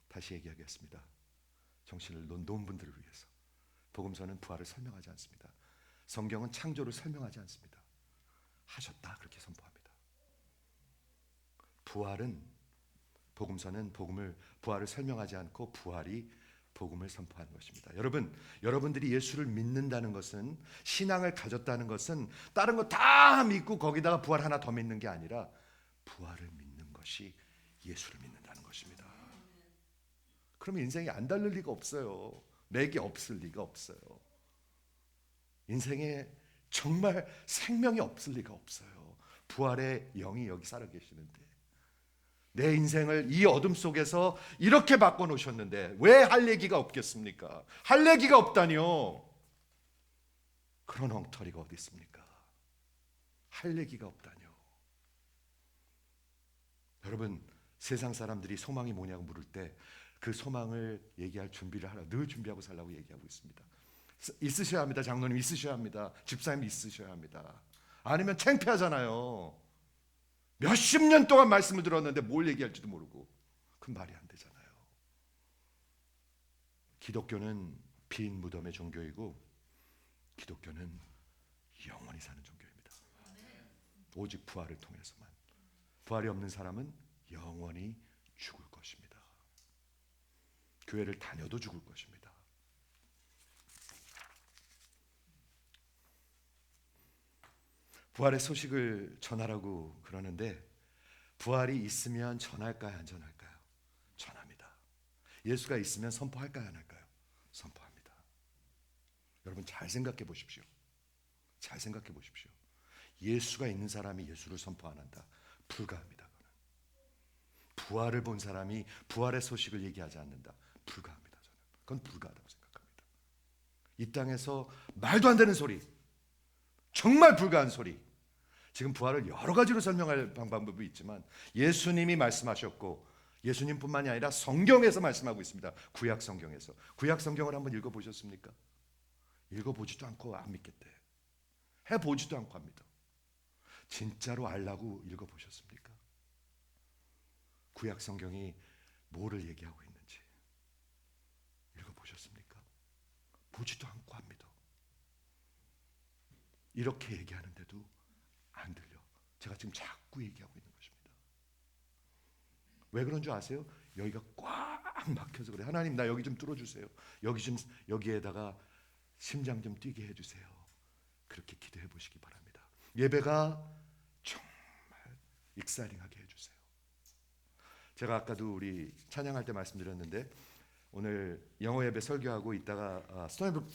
다시 얘기하겠습니다. 정신을 놓은 분들을 위해서. 복음서는 부활을 설명하지 않습니다. 성경은 창조를 설명하지 않습니다. 하셨다 그렇게 선포합니다. 부활은 복음서는 부활을 설명하지 않고 부활이 복음을 선포하는 것입니다. 여러분들이 예수를 믿는다는 것은, 신앙을 가졌다는 것은 다른 거 다 믿고 거기다가 부활 하나 더 믿는 게 아니라 부활을 믿는 것이 예수를 믿는다는 것입니다. 그러면 인생이 안 달릴 리가 없어요. 맥이 없을 리가 없어요. 인생에 정말 생명이 없을 리가 없어요. 부활의 영이 여기 살아 계시는데, 내 인생을 이 어둠 속에서 이렇게 바꿔놓으셨는데 왜 할 얘기가 없겠습니까? 할 얘기가 없다니요. 그런 엉터리가 어디 있습니까? 할 얘기가 없다니요. 여러분, 세상 사람들이 소망이 뭐냐고 물을 때 그 소망을 얘기할 준비를 하라, 늘 준비하고 살라고 얘기하고 있습니다. 있으셔야 합니다. 장로님 있으셔야 합니다. 집사님 있으셔야 합니다. 아니면 창피하잖아요. 몇십 년 동안 말씀을 들었는데 뭘 얘기할지도 모르고. 그건 말이 안 되잖아요. 기독교는 빈 무덤의 종교이고 기독교는 영원히 사는 종교입니다. 오직 부활을 통해서만. 부활이 없는 사람은 영원히 죽을 것입니다. 교회를 다녀도 죽을 것입니다. 부활의 소식을 전하라고 그러는데, 부활이 있으면 전할까요, 안 전할까요? 전합니다. 예수가 있으면 선포할까요, 안 할까요? 선포합니다. 여러분 잘 생각해 보십시오. 잘 생각해 보십시오. 예수가 있는 사람이 예수를 선포 안 한다? 불가합니다. 부활을 본 사람이 부활의 소식을 얘기하지 않는다? 불가합니다. 저는 그건 불가하다고 생각합니다. 이 땅에서 말도 안 되는 소리, 정말 불가한 소리. 지금 부활을 여러 가지로 설명할 방법이 있지만 예수님이 말씀하셨고, 예수님뿐만이 아니라 성경에서 말씀하고 있습니다. 구약 성경에서. 구약 성경을 한번 읽어보셨습니까? 읽어보지도 않고 안 믿겠대. 해보지도 않고 합니다. 진짜로 알라고 읽어보셨습니까? 구약 성경이 뭐를 얘기하고 있는지 읽어보셨습니까? 보지도 않고 합니다. 이렇게 얘기하는데도 안 들려. 제가 지금 자꾸 얘기하고 있는 것입니다. 왜 그런 줄 아세요? 여기가 꽉 막혀서 그래. 하나님, 나 여기 좀 뚫어주세요. 여기에다가 심장 좀 뛰게 해주세요. 그렇게 기도해 보시기 바랍니다. 예배가 정말 익사이팅하게 해주세요. 제가 아까도 우리 찬양할 때 말씀드렸는데, 오늘 영어 예배 설교하고 있다가 스토리북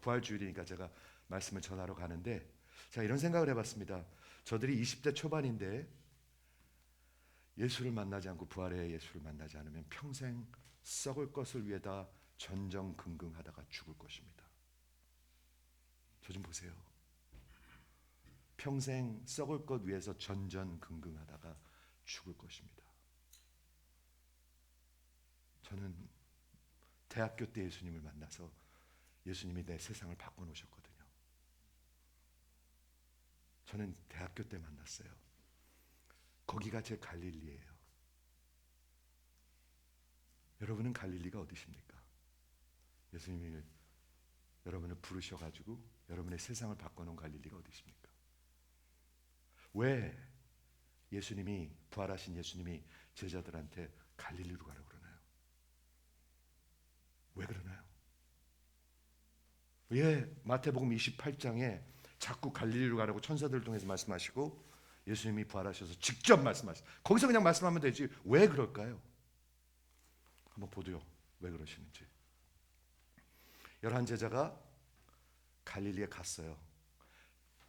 부활주일이니까 제가 말씀을 전하러 가는데, 제가 이런 생각을 해봤습니다. 저들이 20대 초반인데 예수를 만나지 않고, 부활의 예수를 만나지 않으면 평생 썩을 것을 위해다 전전긍긍하다가 죽을 것입니다. 저 좀 보세요. 평생 썩을 것 위해서 전전긍긍하다가 죽을 것입니다. 저는 대학교 때 예수님을 만나서 예수님이 내 세상을 바꿔놓으셨거든요. 저는 대학교 때 만났어요. 거기가 제 갈릴리예요. 여러분은 갈릴리가 어디십니까? 예수님이 여러분을 부르셔가지고 여러분의 세상을 바꿔놓은 갈릴리가 어디십니까? 왜 예수님이, 부활하신 예수님이 제자들한테 갈릴리로 가라고 그러나요? 왜 그러나요? 왜 마태복음 28장에 자꾸 갈릴리로 가라고 천사들을 통해서 말씀하시고 예수님이 부활하셔서 직접 말씀하시죠? 거기서 그냥 말씀하면 되지 왜 그럴까요? 한번 보도요. 왜 그러시는지. 11 제자가 갈릴리에 갔어요.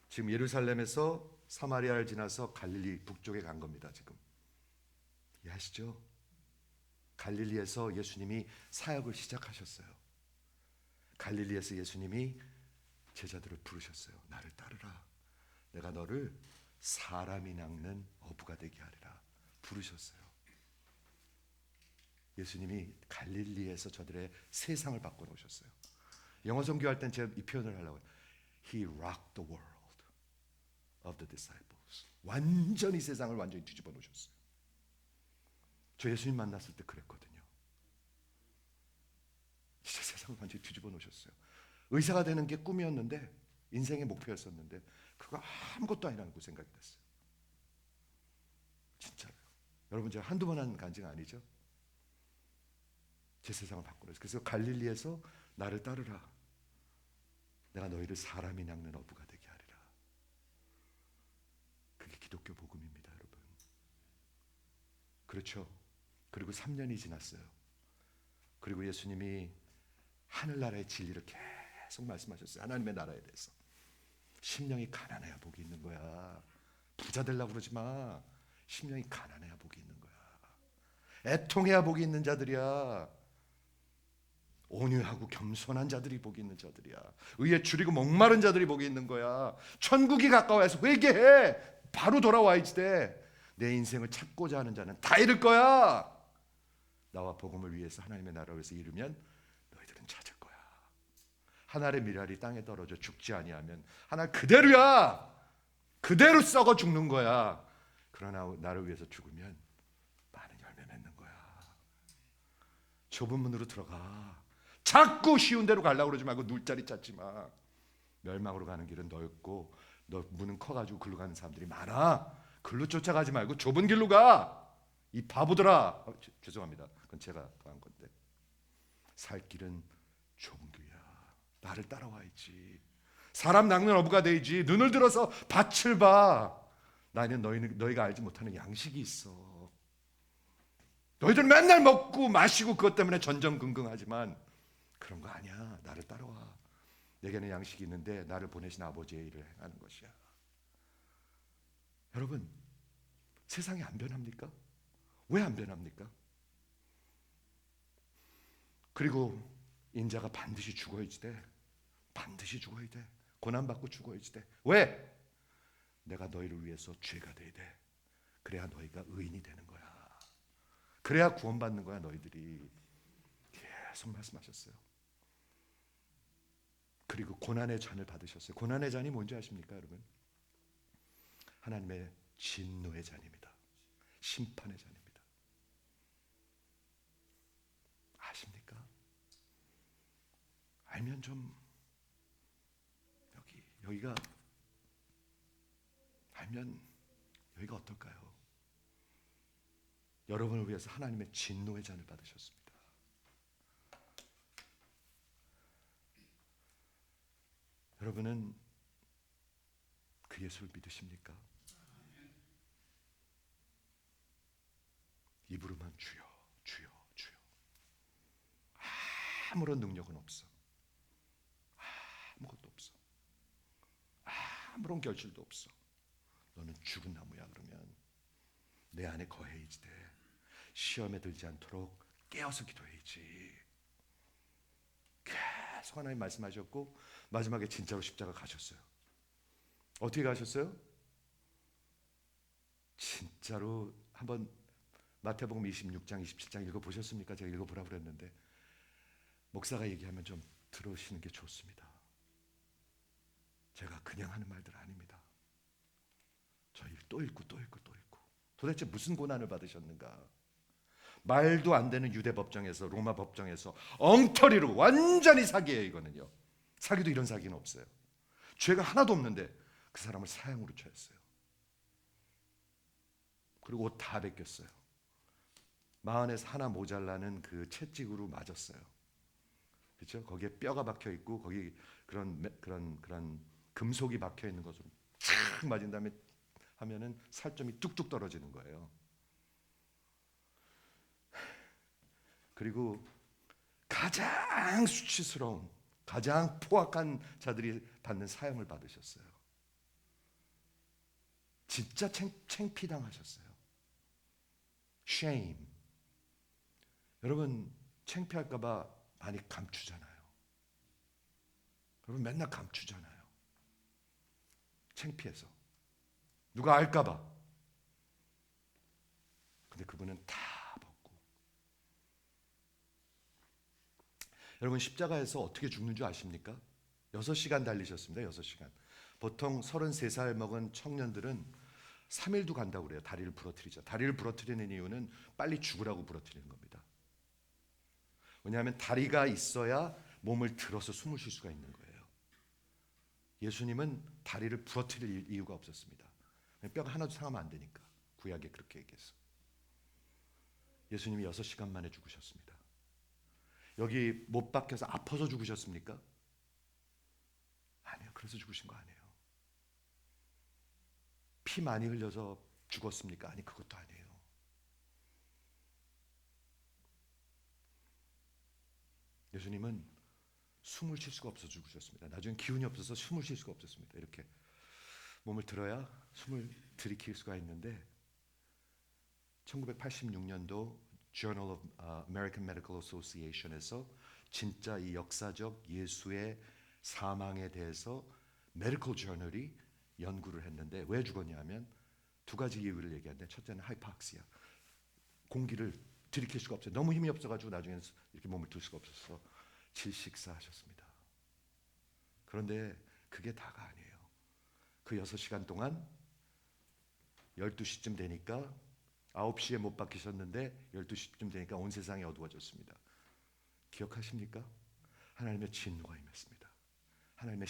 지금 예루살렘에서 사마리아를 지나서 갈릴리 북쪽에 간 겁니다. 지금 이해하시죠? 갈릴리에서 예수님이 사역을 시작하셨어요. 갈릴리에서 예수님이 제자들을 부르셨어요. 나를 따르라. 내가 너를 사람이 낚는 어부가 되게 하리라. 부르셨어요. 예수님이 갈릴리에서 저들의 세상을 바꿔놓으셨어요. 영어 선교할 땐 제가 이 표현을 하려고 해요. He rocked the world of the disciples. 완전히 세상을 완전히 뒤집어 놓으셨어요. 저 예수님 만났을 때 그랬거든요. 진짜 세상을 완전히 뒤집어 놓으셨어요. 의사가 되는 게 꿈이었는데, 인생의 목표였었는데 그거 아무것도 아니라는 그 생각이 됐어요. 진짜로요. 여러분, 제가 한두 번 한 간증 아니죠? 제 세상을 바꾸었어요. 그래서 갈릴리에서 나를 따르라. 내가 너희를 사람이 낚는 어부가 되게 하리라. 그게 기독교 복음입니다, 여러분. 그렇죠. 그리고 3년이 지났어요. 그리고 예수님이 하늘나라의 진리를 계속 말씀하셨어요. 하나님의 나라에 대해서. 심령이 가난해야 복이 있는 거야. 부자 되려고 그러지 마. 심령이 가난해야 복이 있는 거야. 애통해야 복이 있는 자들이야. 온유하고 겸손한 자들이 복이 있는 자들이야. 의에 줄이고 목마른 자들이 복이 있는 거야. 천국이 가까워서 회개해. 바로 돌아와야지 돼. 내 인생을 찾고자 하는 자는 다 이룰 거야. 나와 복음을 위해서, 하나님의 나라를 위해서 이루면 너희들은 찾을 거야. 하늘의 미랄이 땅에 떨어져 죽지 아니하면 하늘 그대로야. 그대로 썩어 죽는 거야. 그러나 나를 위해서 죽으면 많은 열매 맺는 거야. 좁은 문으로 들어가. 자꾸 쉬운 데로 가려고 그러지 말고 눌자리 찾지 마. 멸망으로 가는 길은 넓고 너 문은 커가지고 글로 가는 사람들이 많아. 글로 쫓아가지 말고 좁은 길로 가. 이 바보들아. 죄송합니다. 그건 제가 더한 건데. 살 길은 좁은 길이야. 나를 따라와야지. 사람 낚는 어부가 되지. 눈을 들어서 밭을 봐. 나는 너희가 알지 못하는 양식이 있어. 너희들 맨날 먹고 마시고 그것 때문에 전전긍긍하지만 그런 거 아니야. 나를 따라와. 내게는 양식이 있는데 나를 보내신 아버지의 일을 행하는 것이야. 여러분, 세상이 안 변합니까? 왜 안 변합니까? 그리고 인자가 반드시 죽어야지 돼. 반드시 죽어야 돼. 고난받고 죽어야지 돼. 왜? 내가 너희를 위해서 죄가 돼야 돼. 그래야 너희가 의인이 되는 거야. 그래야 구원받는 거야. 너희들이. 계속 말씀하셨어요. 그리고 고난의 잔을 받으셨어요. 고난의 잔이 뭔지 아십니까, 여러분? 하나님의 진노의 잔입니다. 심판의 잔입니다. 아십니까? 알면 좀 여기가 알면 여기가 어떨까요? 여러분을 위해서 하나님의 진노의 잔을 받으셨습니다. 여러분은 그 예수를 믿으십니까? 입으로만 주여, 주여, 주여. 아무런 능력은 없어. 아무것도 없어. 아무런 결실도 없어. 너는 죽은 나무야. 그러면 내 안에 거해야지 돼. 시험에 들지 않도록 깨어서 기도해야지. 계속 하나님 말씀하셨고 마지막에 진짜로 십자가 가셨어요. 어떻게 가셨어요? 진짜로 한번 마태복음 26장 27장 읽어보셨습니까? 제가 읽어보라고 그랬는데 목사가 얘기하면 좀 들으시는 게 좋습니다. 제가 그냥 하는 말들 아닙니다. 저희 또 읽고 또 읽고 또 읽고 도대체 무슨 고난을 받으셨는가? 말도 안 되는 유대 법정에서, 로마 법정에서 엉터리로 완전히 사기예요. 이거는요. 사기도 이런 사기는 없어요. 죄가 하나도 없는데 그 사람을 사형으로 처했어요. 그리고 옷 다 벗겼어요. 마흔에서 하나 모자라는 그 채찍으로 맞았어요. 그렇죠? 거기에 뼈가 박혀 있고 거기 그런 금속이 박혀 있는 것으로 착 맞은 다음에 하면은 살점이 뚝뚝 떨어지는 거예요. 그리고 가장 수치스러운, 가장 포악한 자들이 받는 사형을 받으셨어요. 진짜 창피당하셨어요. shame. 여러분 창피할까 봐 많이 감추잖아요. 여러분 맨날 감추잖아요. 창피해서. 누가 알까 봐. 근데 그분은 다 벗고. 여러분 십자가에서 어떻게 죽는 줄 아십니까? 6시간 달리셨습니다. 6시간. 보통 33살 먹은 청년들은 3일도 간다고 그래요. 다리를 부러뜨리자. 다리를 부러뜨리는 이유는 빨리 죽으라고 부러뜨리는 겁니다. 왜냐하면 다리가 있어야 몸을 들어서 숨을 쉴 수가 있는 거예요. 예수님은 다리를 부러뜨릴 이유가 없었습니다. 뼈가 하나도 상하면 안 되니까. 구약에 그렇게 얘기했어. 예수님이 6시간 만에 죽으셨습니다. 여기 못 박혀서 아파서 죽으셨습니까? 아니요. 그래서 죽으신 거 아니에요. 피 많이 흘려서 죽었습니까? 아니, 그것도 아니에요. 예수님은 숨을 쉴 수가 없어서 죽으셨습니다. 나중에 기운이 없어서 숨을 쉴 수가 없었습니다. 이렇게 몸을 들어야 숨을 들이킬 수가 있는데 1986년도 Journal of American Medical Association에서 진짜 이 역사적 예수의 사망에 대해서 메디컬 저널이 연구를 했는데 왜 죽었냐면 두 가지 이유를 얘기하는데 첫째는 하이팍시아. 공기를 들이킬 수가 없어요. 너무 힘이 없어가지고 나중에는 이렇게 몸을 들 수가 없어서 질식사하셨습니다. 그런데 그게 다가 아니에요. 그 6시간 동안 12시쯤 되니까 9시에 못 박히셨는데 12시쯤 되니까 온 세상이 어두워졌습니다. 기억하십니까? 하나님의 진노가 임했습니다. 하나님의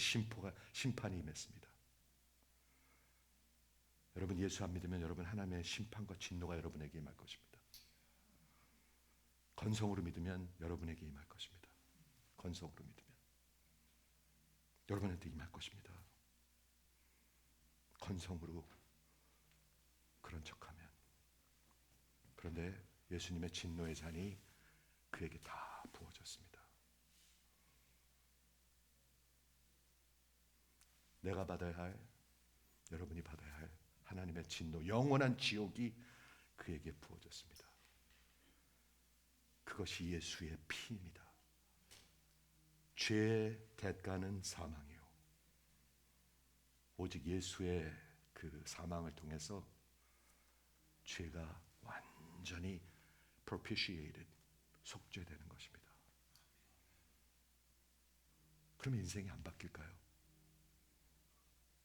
심판이 임했습니다. 여러분 예수 안 믿으면 여러분 하나님의 심판과 진노가 여러분에게 임할 것입니다. 건성으로 믿으면 여러분에게 임할 것입니다. 건성으로 믿으면 여러분한테 임할 것입니다. 건성으로 그런 척하면. 그런데 예수님의 진노의 잔이 그에게 다 부어졌습니다. 내가 받아야 할, 여러분이 받아야 할 하나님의 진노, 영원한 지옥이 그에게 부어졌습니다. 그것이 예수의 피입니다. 죄의 대가는 사망이요. 오직 예수의 그 사망을 통해서 죄가 완전히 propitiated, 속죄되는 것입니다. 그럼 인생이 안 바뀔까요?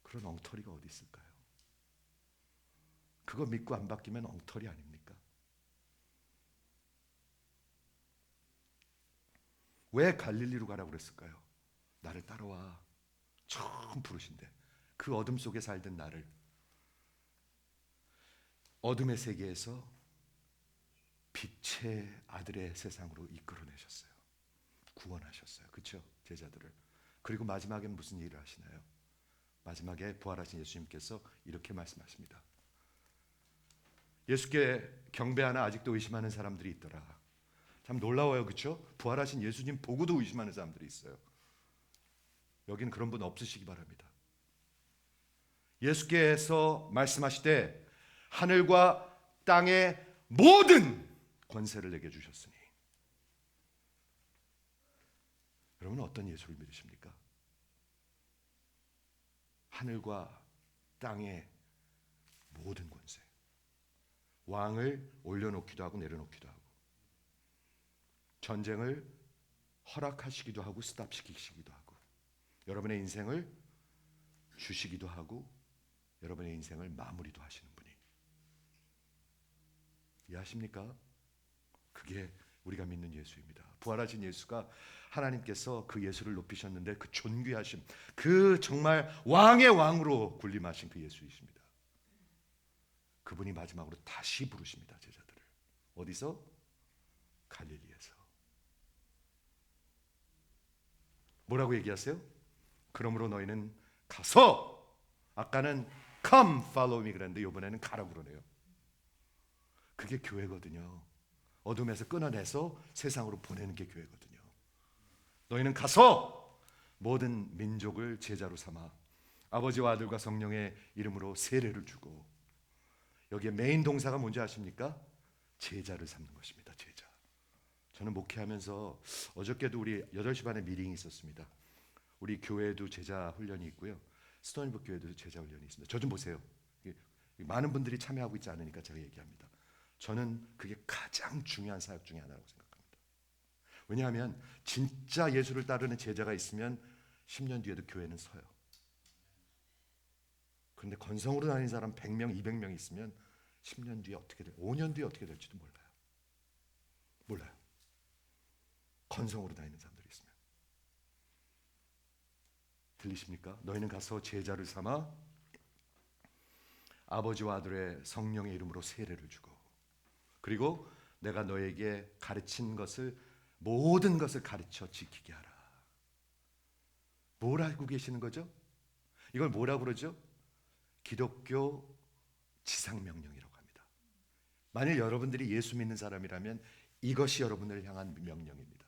그런 엉터리가 어디 있을까요? 그거 믿고 안 바뀌면 엉터리 아닙니까? 왜 갈릴리로 가라고 그랬을까요? 나를 따라와. 처음 부르신데 그 어둠 속에 살던 나를 어둠의 세계에서 빛의 아들의 세상으로 이끌어내셨어요. 구원하셨어요. 그렇죠? 제자들을. 그리고 마지막에 무슨 일을 하시나요? 마지막에 부활하신 예수님께서 이렇게 말씀하십니다. 예수께 경배하나 아직도 의심하는 사람들이 있더라. 참 놀라워요. 그렇죠? 부활하신 예수님 보고도 의심하는 사람들이 있어요. 여기는 그런 분 없으시기 바랍니다. 예수께서 말씀하시되 하늘과 땅의 모든 권세를 내게 주셨으니. 여러분은 어떤 예수를 믿으십니까? 하늘과 땅의 모든 권세. 왕을 올려놓기도 하고 내려놓기도 하고 전쟁을 허락하시기도 하고 스탑시키시기도 하고 여러분의 인생을 주시기도 하고 여러분의 인생을 마무리도 하시는 분이 이해하십니까? 그게 우리가 믿는 예수입니다. 부활하신 예수가 하나님께서 그 예수를 높이셨는데 그 존귀하심, 그 정말 왕의 왕으로 군림하신 그 예수이십니다. 그분이 마지막으로 다시 부르십니다. 제자들을. 어디서? 갈릴리에서. 뭐라고 얘기하세요? 그러므로 너희는 가서, 아까는 come follow me 그랬는데 이번에는 가라고 그러네요. 그게 교회거든요. 어둠에서 끊어내서 세상으로 보내는 게 교회거든요. 너희는 가서 모든 민족을 제자로 삼아 아버지와 아들과 성령의 이름으로 세례를 주고, 여기에 메인 동사가 뭔지 아십니까? 제자를 삼는 것입니다. 제자. 저는 목회하면서 어저께도 우리 8시 반에 미팅이 있었습니다. 우리 교회에도 제자 훈련이 있고요. 스토니북 교회도 제자 훈련이 있습니다. 저 좀 보세요. 많은 분들이 참여하고 있지 않으니까 제가 얘기합니다. 저는 그게 가장 중요한 사역 중에 하나라고 생각합니다. 왜냐하면 진짜 예수를 따르는 제자가 있으면 10년 뒤에도 교회는 서요. 그런데 건성으로 다니는 사람 100명, 200명 있으면 10년 뒤에 어떻게 5년 뒤에 어떻게 될지도 몰라요. 몰라요. 건성으로 다니는 사람들이 있으면. 들리십니까? 너희는 가서 제자를 삼아 아버지와 아들의 성령의 이름으로 세례를 주고, 그리고 내가 너에게 가르친 것을, 모든 것을 가르쳐 지키게 하라. 뭘 알고 계시는 거죠? 이걸 뭐라고 그러죠? 기독교 지상명령이라고 합니다. 만일 여러분들이 예수 믿는 사람이라면 이것이 여러분을 향한 명령입니다.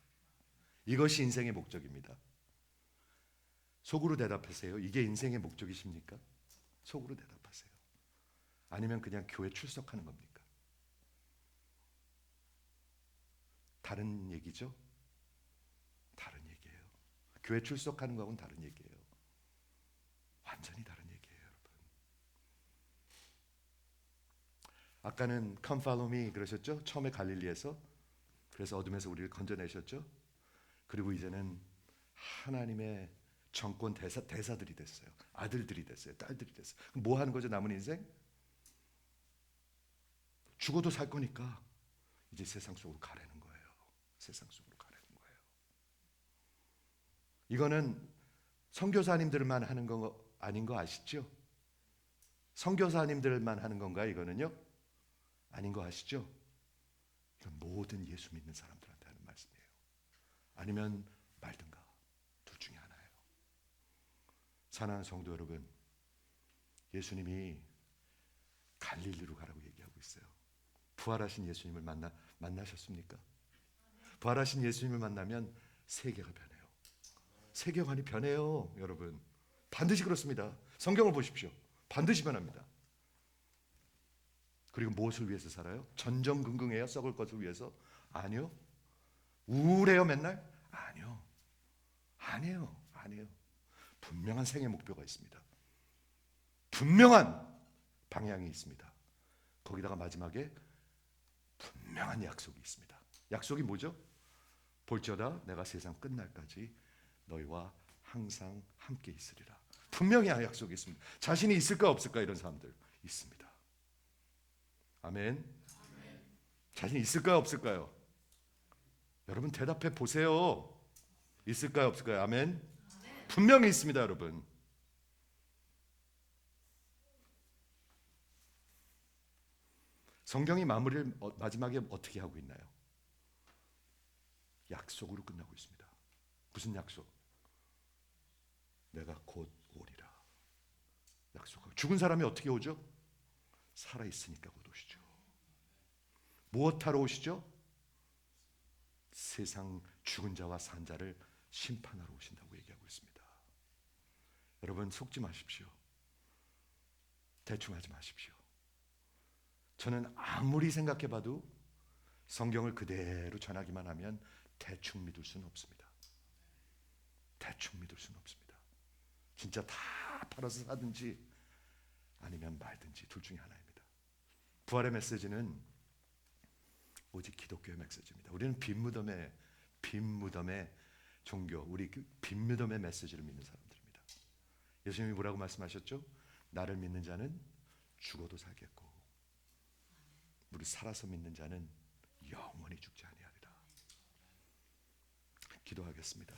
이것이 인생의 목적입니다. 속으로 대답하세요. 이게 인생의 목적이십니까? 속으로 대답하세요. 아니면 그냥 교회 출석하는 겁니까? 다른 얘기죠? 다른 얘기예요. 교회 출석하는 거하고는 다른 얘기예요. 완전히 다른 얘기예요, 여러분. 아까는 Come follow me 그러셨죠? 처음에 갈릴리에서. 그래서 어둠에서 우리를 건져내셨죠? 그리고 이제는 하나님의 정권 대사들이 됐어요. 아들들이 됐어요. 딸들이 됐어요. 그럼 뭐 하는 거죠, 남은 인생? 죽어도 살 거니까 이제 세상 속으로 가라는 거예요. 세상 속으로 가라는 거예요. 이거는 선교사님들만 하는 거 아닌 거 아시죠? 선교사님들만 하는 건가요? 이거는요? 아닌 거 아시죠? 이건 모든 예수 믿는 사람들한테 하는 말씀이에요. 아니면 말든가, 둘 중에 하나예요. 사랑하는 성도 여러분, 예수님이 갈릴리로 가라고 얘기하고 있어요. 부활하신 예수님을 만나셨습니까? 부활하신 예수님을 만나면 세계가 변해요. 세계관이 변해요, 여러분. 반드시 그렇습니다. 성경을 보십시오. 반드시 변합니다. 그리고 무엇을 위해서 살아요? 전전긍긍해요? 썩을 것을 위해서? 아니요. 우울해요 맨날? 아니요. 아니에요. 분명한 생애 목표가 있습니다. 분명한 방향이 있습니다. 거기다가 마지막에 분명한 약속이 있습니다. 약속이 뭐죠? 볼지어다 내가 세상 끝날까지 너희와 항상 함께 있으리라. 분명히 약속이 있습니다. 자신이 있을까 없을까? 이런 사람들 있습니다. 아멘. 자신 있을까요 없을까요? 여러분 대답해 보세요. 있을까요 없을까요? 아멘. 분명히 있습니다, 여러분. 성경이 마무리를 마지막에 어떻게 하고 있나요? 약속으로 끝나고 있습니다. 무슨 약속? 내가 곧 오리라. 약속하고. 죽은 사람이 어떻게 오죠? 살아 있으니까 곧 오시죠. 무엇하러 오시죠? 세상 죽은 자와 산 자를 심판하러 오신다고 얘기하고 있습니다. 여러분 속지 마십시오. 대충 하지 마십시오. 저는 아무리 생각해봐도 성경을 그대로 전하기만 하면 대충 믿을 수는 없습니다. 대충 믿을 수는 없습니다. 진짜 다 팔아서 사든지 아니면 말든지 둘 중에 하나입니다. 부활의 메시지는 오직 기독교의 메시지입니다. 우리는 빈무덤의 종교, 우리 빈무덤의 메시지를 믿는 사람들입니다. 예수님이 뭐라고 말씀하셨죠? 나를 믿는 자는 죽어도 살겠고 우리 살아서 믿는 자는 영원히 죽지 아니하리라. 기도하겠습니다.